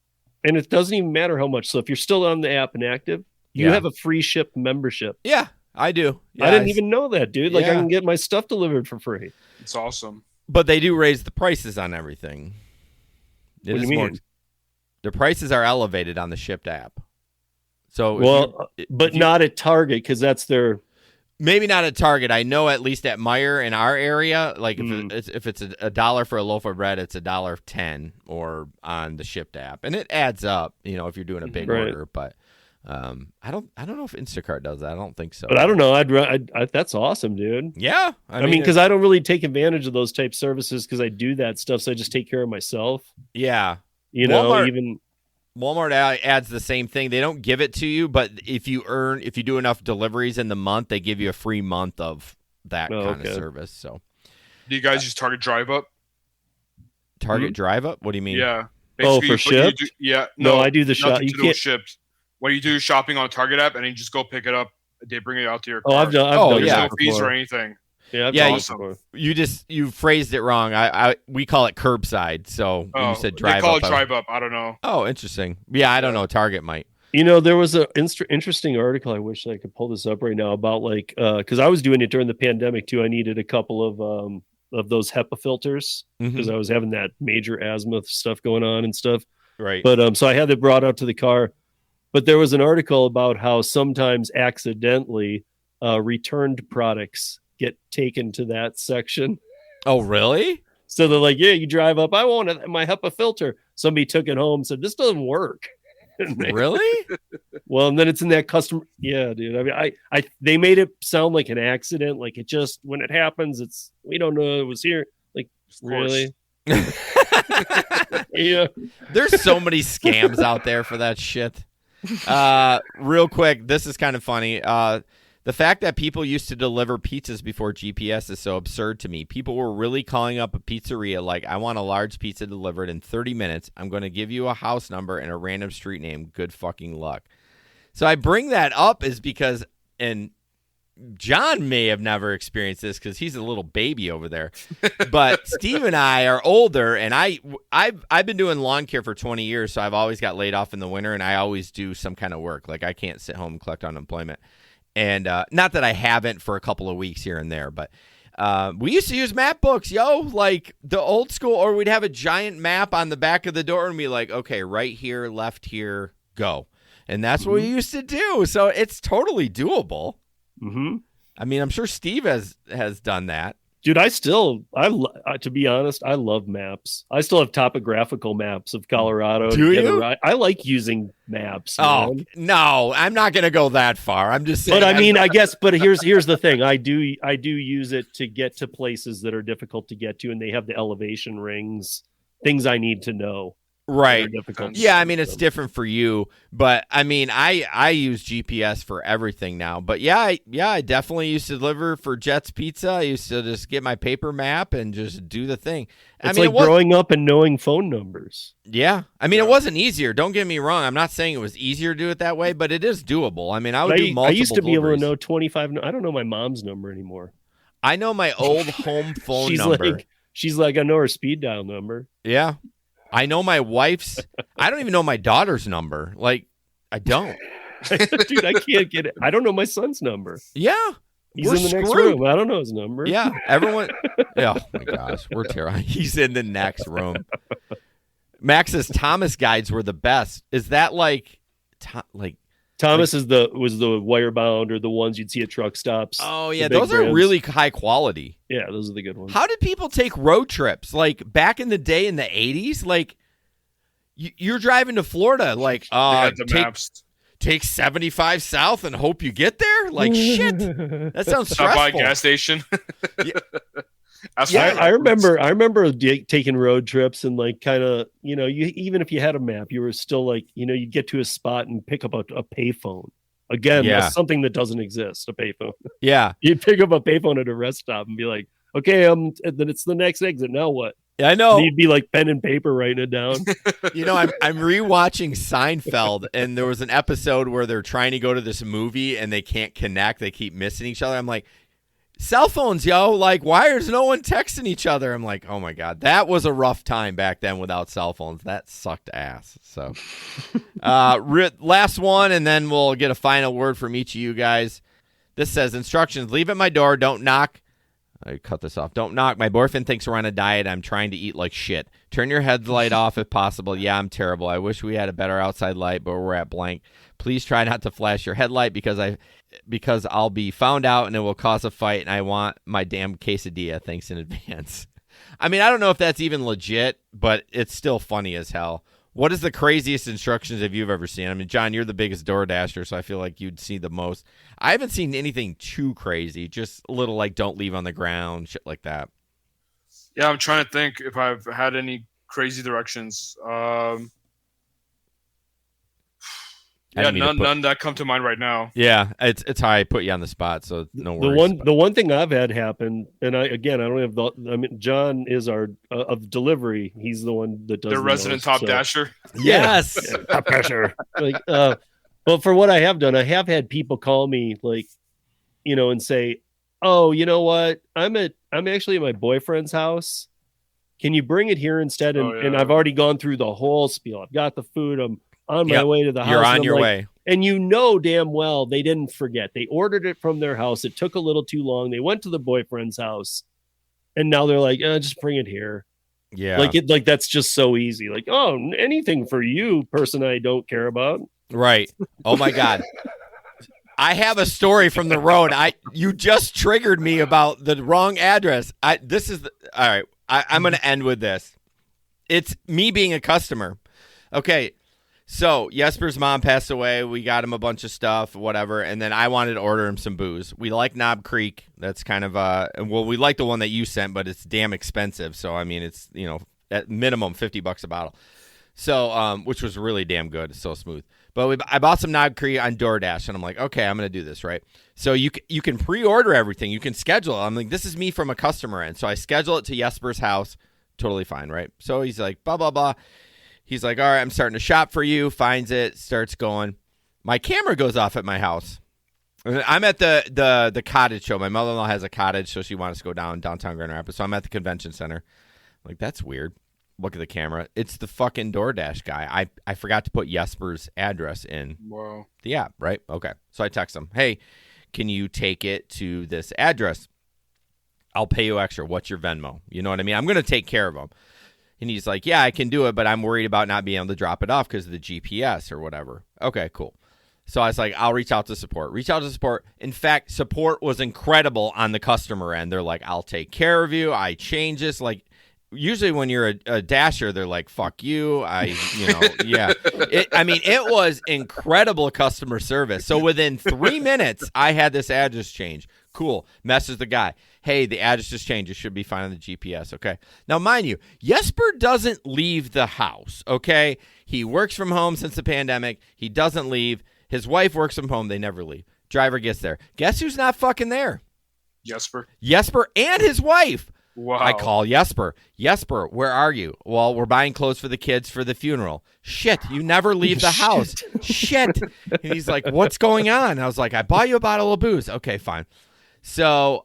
and it doesn't even matter how much. So if you're still on the app and active, you have a free Shipt membership. Yeah, I do. Yeah, I didn't even know that, dude. Like I can get my stuff delivered for free. It's awesome. But they do raise the prices on everything. What do you mean? The prices are elevated on the Shipt app. So not at Target because that's their. Maybe not at Target. I know at least at Meijer in our area, like if it's $1 for a loaf of bread, it's $1.10 or on the Shipt app, and it adds up. You know, if you're doing a big order. But I don't know if Instacart does that. I don't think so. But I don't know. That's awesome, dude. Yeah. I mean, because I don't really take advantage of those type services because I do that stuff. So I just take care of myself. Yeah. Walmart adds the same thing. They don't give it to you, but if you do enough deliveries in the month, they give you a free month of that kind of service. So, do you guys use Target Drive Up? Target Drive Up? What do you mean? Yeah. Basically, for shipped? No, I do the shop. You can't shipped. When you do shopping on Target app and you just go pick it up, they bring it out to your car. Oh, I've done. There's no fees or anything. Yeah, awesome. You phrased it wrong. We call it curbside. So when you said drive up, they call it drive up. I don't know. Oh, interesting. Yeah, I don't know. Target might. There was an interesting article. I wish I could pull this up right now about because I was doing it during the pandemic too. I needed a couple of those HEPA filters because I was having that major asthma stuff going on and stuff. Right. But so I had it brought out to the car. But there was an article about how sometimes accidentally returned products get taken to that section. Oh, really? So they're like, yeah, you drive up. I want my HEPA filter. Somebody took it home and said, this doesn't work. Really? Well, and then it's in that customer. Yeah, dude. I mean, they made it sound like an accident. Like it just, when it happens, we don't know it was here. Like, really? Yeah. There's so many scams out there for that shit. Real quick, this is kind of funny. The fact that people used to deliver pizzas before GPS is so absurd to me. People were really calling up a pizzeria like, I want a large pizza delivered in 30 minutes. I'm going to give you a house number and a random street name. Good fucking luck. So I bring that up is because, and John may have never experienced this because he's a little baby over there. But Steve and I are older, and I've been doing lawn care for 20 years, so I've always got laid off in the winter, and I always do some kind of work. Like I can't sit home and collect unemployment. And not that I haven't for a couple of weeks here and there, but we used to use map books, like the old school, or we'd have a giant map on the back of the door and be like, okay, right here, left here, go. And that's what we used to do. So it's totally doable. Mm-hmm. I mean, I'm sure Steve has done that. Dude, to be honest, I love maps. I still have topographical maps of Colorado. Do you? I like using maps. Oh, man. no, I'm not going to go that far. I'm just saying. But I mean, I guess, but here's the thing. I do use it to get to places that are difficult to get to, and they have the elevation rings, things I need to know. Right. Yeah, I mean, it's different for you, but I mean, I use GPS for everything now. But yeah, I definitely used to deliver for Jet's Pizza. I used to just get my paper map and just do the thing. It's like growing up and knowing phone numbers. Yeah. I mean, it wasn't easier. Don't get me wrong. I'm not saying it was easier to do it that way, but it is doable. I mean, I would do multiple I used to be able to deliveries. know 25. I don't know my mom's number anymore. I know my old home phone number. She's like, I know her speed dial number. Yeah. I know my wife's. I don't even know my daughter's number. Like, I don't. Dude, I can't get it. I don't know my son's number. Yeah. He's in the next room. I don't know his number. Yeah. Everyone. Oh, my gosh. We're terrible. He's in the next room. Max's Thomas guides were the best. Is that like Thomas was the wire bound or the ones you'd see at truck stops. Oh, yeah. Those are really high quality. Yeah, those are the good ones. How did people take road trips? Like back in the day in the 80s, like you're driving to Florida, like take 75 south and hope you get there? Like shit. That sounds stressful. Stop by a gas station. Yeah, I remember taking road trips and like kind of, even if you had a map, you were still like, you get to a spot and pick up a payphone. Again, that's something that doesn't exist, a payphone. Yeah. You'd pick up a payphone at a rest stop and be like, okay, then it's the next exit. Now what? Yeah, I know. And you'd be like pen and paper writing it down. I'm rewatching Seinfeld, and there was an episode where they're trying to go to this movie and they can't connect. They keep missing each other. I'm like, cell phones, like, why is no one texting each other? I'm like, oh my God, that was a rough time back then without cell phones. That sucked ass. So, last one, and then we'll get a final word from each of you guys. This says instructions: leave at my door. Don't knock. I cut this off. Don't knock. My boyfriend thinks we're on a diet. I'm trying to eat like shit. Turn your headlight off if possible. Yeah, I'm terrible. I wish we had a better outside light, but we're at blank. Please try not to flash your headlight because I'll be found out and it will cause a fight, and I want my damn quesadilla. Thanks in advance. I mean, I don't know if that's even legit, but it's still funny as hell. What is the craziest instructions have you ever seen? I mean, John, you're the biggest DoorDasher, so I feel like you'd see the most. I haven't seen anything too crazy, just a little like don't leave on the ground, shit like that. Yeah, I'm trying to think if I've had any crazy directions. None that come to mind right now. Yeah, it's how I put you on the spot, so no worries. The one thing I've had happen, and I don't have John is our of delivery. He's the one that does the resident top dasher. Yes, top dasher. But for what I have done, I have had people call me and say, "Oh, you know what? I'm actually at my boyfriend's house. Can you bring it here instead?" And I've already gone through the whole spiel. I've got the food. I'm on my way to the house. You're on your way. And damn well they didn't forget. They ordered it from their house. It took a little too long. They went to the boyfriend's house. And now they're like, just bring it here. Yeah. Like that's just so easy. Like, oh, anything for you, person I don't care about. Right. Oh my God. I have a story from the road. You just triggered me about the wrong address. All right. I'm going to end with this. It's me being a customer. Okay. So Jesper's mom passed away. We got him a bunch of stuff, whatever, and then I wanted to order him some booze. We like Knob Creek. That's kind of we like the one that you sent, but it's damn expensive. So I mean, it's at minimum $50 a bottle. So which was really damn good. It's so smooth. But I bought some Knob Creek on DoorDash, and I'm like, okay, I'm gonna do this right. So you can pre-order everything. You can schedule it. I'm like, this is me from a customer end. So I schedule it to Jesper's house. Totally fine, right? So he's like, blah blah blah. He's like, all right, I'm starting to shop for you. Finds it, starts going. My camera goes off at my house. I'm at the cottage show. My mother-in-law has a cottage, so she wants to go downtown Grand Rapids. So I'm at the convention center. I'm like, that's weird. Look at the camera. It's the fucking DoorDash guy. I forgot to put Jesper's address in the app, right? Okay. So I text him, hey, can you take it to this address? I'll pay you extra. What's your Venmo? You know what I mean? I'm going to take care of him. And he's like, yeah, I can do it, but I'm worried about not being able to drop it off because of the GPS or whatever. Okay, cool. So I was like, I'll reach out to support. In fact, support was incredible on the customer end. They're like, I'll take care of you. I change this. Like, usually when you're a dasher, they're like, fuck you. Yeah. It was incredible customer service. So within 3 minutes, I had this address change. Cool. Message the guy. Hey, the address just changed. It should be fine on the GPS, okay? Now, mind you, Jesper doesn't leave the house, okay? He works from home since the pandemic. He doesn't leave. His wife works from home. They never leave. Driver gets there. Guess who's not fucking there? Jesper and his wife. Wow. I call Jesper. Jesper, where are you? Well, we're buying clothes for the kids for the funeral. Shit, you never leave the house. Shit. And he's like, what's going on? I was like, I bought you a bottle of booze. Okay, fine. So,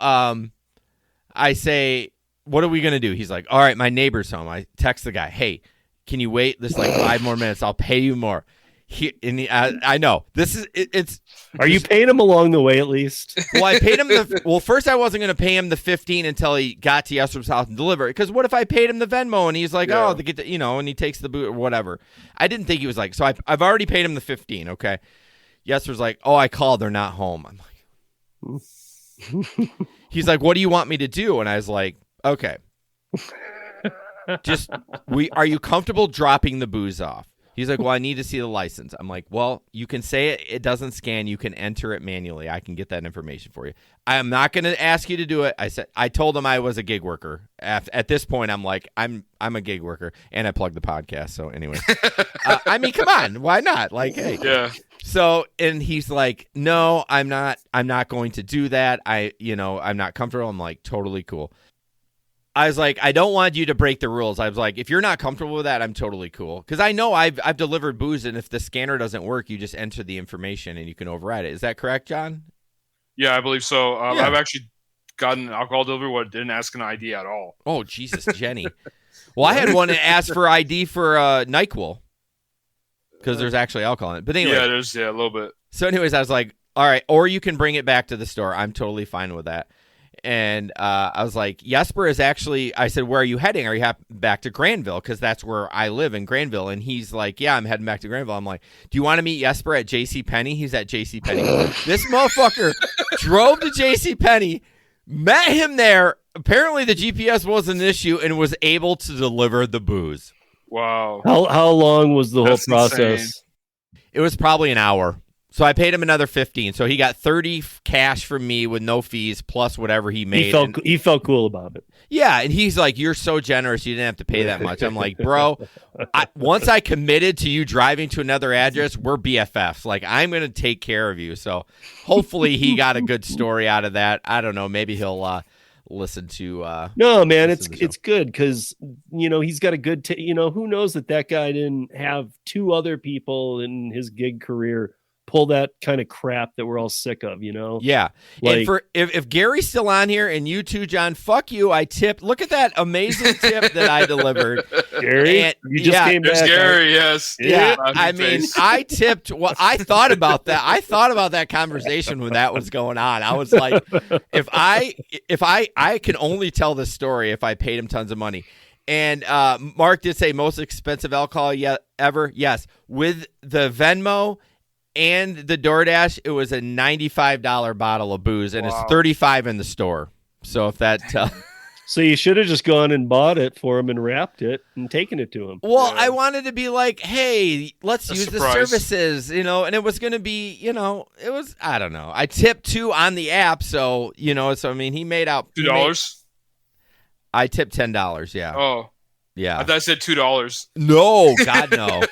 I say, what are we going to do? He's like, all right, my neighbor's home. I text the guy, hey, can you wait this 5 more minutes? I'll pay you more. I know. This is, it's. Are you paying him along the way at least? Well, I paid him first I wasn't going to pay him the $15 until he got to Jesper's house and deliver it. Because what if I paid him the Venmo and he's like, and he takes the boot or whatever. I didn't think he was like, so I've already paid him the $15, okay? Jesper's like, oh, I called. They're not home. I'm like, he's like, what do you want me to do? And I was like, okay. Are you comfortable dropping the booze off? He's like, well, I need to see the license. I'm like, well, you can say it doesn't scan. You can enter it manually. I can get that information for you. I am not going to ask you to do it. I told him I was a gig worker. At this point, I'm like, I'm a gig worker, and I plugged the podcast. So anyway, come on, why not? Like, hey, yeah. So, and he's like, no, I'm not going to do that. I'm not comfortable. I'm like, totally cool. I was like, I don't want you to break the rules. I was like, if you're not comfortable with that, I'm totally cool. Because I know I've delivered booze, and if the scanner doesn't work, you just enter the information and you can override it. Is that correct, John? Yeah, I believe so. Yeah. I've actually gotten alcohol delivery where it didn't ask an ID at all. Oh, Jesus, Jenny. Well, I had one that asked for ID for NyQuil because there's actually alcohol in it. But anyway. Yeah, there's a little bit. So anyways, I was like, all right, or you can bring it back to the store. I'm totally fine with that. And I was like, Jesper is actually, I said, where are you heading? Are you back to Granville? Because that's where I live in Granville. And he's like, yeah, I'm heading back to Granville. I'm like, do you want to meet Jesper at JCPenney? He's at JCPenney. This motherfucker drove to JCPenney, met him there. Apparently the GPS wasn't an issue and was able to deliver the booze. Wow. How long was the That's whole process? insane. It was probably an hour. So I paid him another 15. So he got 30 cash from me with no fees plus whatever he made. He felt cool about it. Yeah, and he's like, "You're so generous. You didn't have to pay that much." I'm like, "Bro, once I committed to you driving to another address, we're BFFs. Like, I'm going to take care of you." So hopefully he got a good story out of that. I don't know. Maybe he'll listen to No, man, listen to it's good because he's got a good who knows that guy didn't have two other people in his gig career pull that kind of crap that we're all sick of, Yeah. Like, and for if Gary's still on here and you too, John, fuck you. I tipped. Look at that amazing tip that I delivered. Gary, And, you just came There's back. Gary, yes. Yeah, Laughing I mean, face. I tipped. Well, I thought about that. I thought about that conversation when that was going on. I was like, if I can only tell this story if I paid him tons of money. And Mark did say most expensive alcohol ever. Yes, with the Venmo and the DoorDash, it was a $95 bottle of booze, and it's $35 in the store. So if that. So you should have just gone and bought it for him and wrapped it and taken it to him. Well, I wanted to be like, hey, let's use surprise. the services, and it was going to be, it was, I don't know. I tipped $2 on the app, so, so I mean, he made out $2? I tipped $10, yeah. Oh. Yeah. I thought I said $2. No, God, no.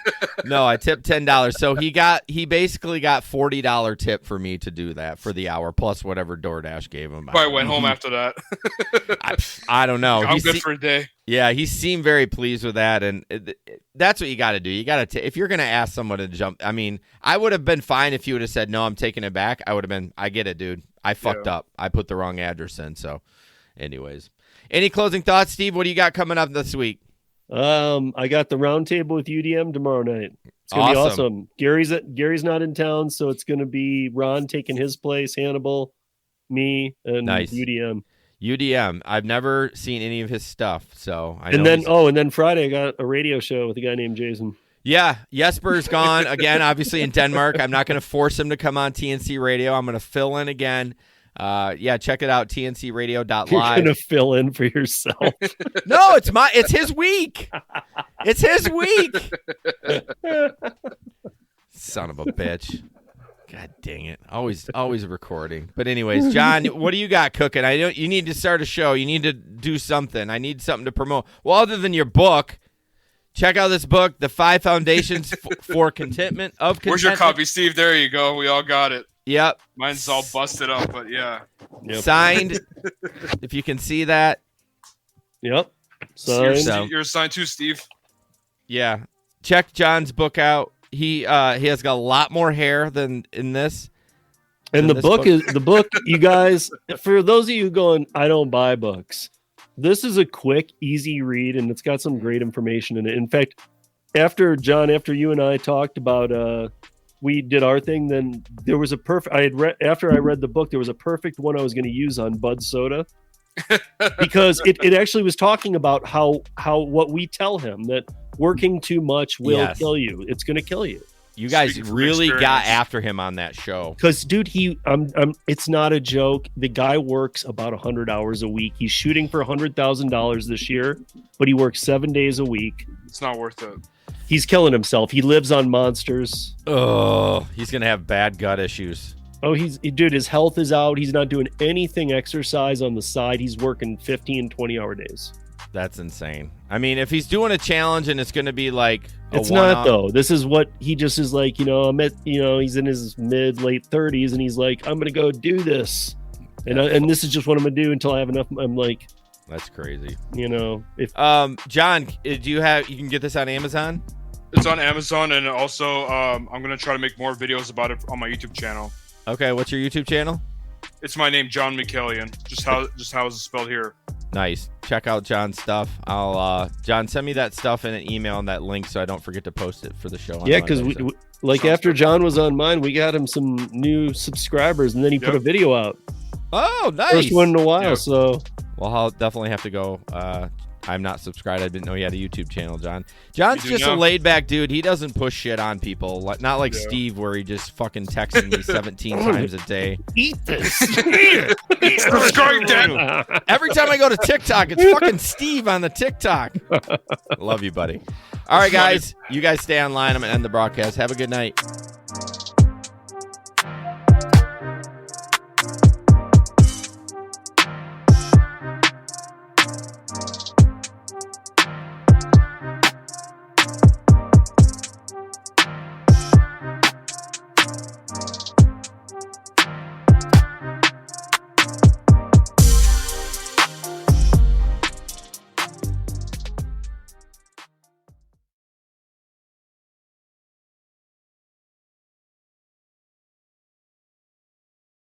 No, I tipped $10. So he basically got $40 tip for me to do that for the hour plus whatever DoorDash gave him. Probably went home after that. I don't know. I'm good for a day. Yeah, he seemed very pleased with that, and that's what you got to do. You got to if you're going to ask someone to jump. I mean, I would have been fine if you would have said no. I'm taking it back. I would have been. I get it, dude. I fucked up. I put the wrong address in. So, anyways, any closing thoughts, Steve? What do you got coming up this week? I got the roundtable with UDM tomorrow night. It's gonna be awesome. Gary's not in town, so it's gonna be Ron taking his place, Hannibal, me, and nice. UDM. UDM. I've never seen any of his stuff, so I know. And then Friday I got a radio show with a guy named Jason. Yeah, Jesper's gone again, obviously in Denmark. I'm not going to force him to come on TNC Radio. I'm going to fill in again. Check it out, tncradio.live. You're going to fill in for yourself. No, it's his week. It's his week. Son of a bitch. God dang it. Always recording. But anyways, John, what do you got cooking? You need to start a show. You need to do something. I need something to promote. Well, other than your book, check out this book, The 5 Foundations for Contentment of Contentment. Where's your copy, Steve? There you go. We all got it. Yep. Mine's all busted up, but yeah. Yep. Signed. If you can see that. Yep. Signed. You're signed too, Steve. Yeah. Check John's book out. He has got a lot more hair than in this. And the book, you guys, for those of you going, I don't buy books. This is a quick, easy read, and it's got some great information in it. In fact, after you and I talked about we did our thing, then there was a perfect after I read the book, there was a perfect one I was going to use on Bud Soda. Because it actually was talking about how what we tell him, that working too much will kill you. It's going to kill you. You guys really got after him on that show. Because, dude, it's not a joke. The guy works about 100 hours a week. He's shooting for $100,000 this year, but he works 7 days a week. It's not worth it. He's killing himself. He lives on monsters. Oh, he's going to have bad gut issues. Oh, his health is out. He's not doing anything exercise on the side. He's working 15, 20-hour days. That's insane. I mean, if he's doing a challenge and it's going to be like it's not though. This is what he just is like, he's in his late 30s and he's like, I'm going to go do this. And this is just what I'm going to do until I have enough. I'm like, that's crazy. If John, you can get this on Amazon? It's on Amazon, and also I'm going to try to make more videos about it on my YouTube channel. Okay, what's your YouTube channel? It's my name, John McKellian. Just how is it spelled here? Nice. Check out John's stuff. John, send me that stuff in an email and that link so I don't forget to post it for the show. Yeah, because after John was on mine, we got him some new subscribers, and then he put a video out. Oh, nice. First one in a while. So, well, I'll definitely have to go. I'm not subscribed. I didn't know he had a YouTube channel, John. John's You do just a now? laid back dude. He doesn't push shit on people. Not like Steve, where he just fucking texting me 17 times a day. Eat this. Subscribe, Dad. Every time I go to TikTok, it's fucking Steve on the TikTok. Love you, buddy. All right, guys. You guys stay online. I'm going to end the broadcast. Have a good night.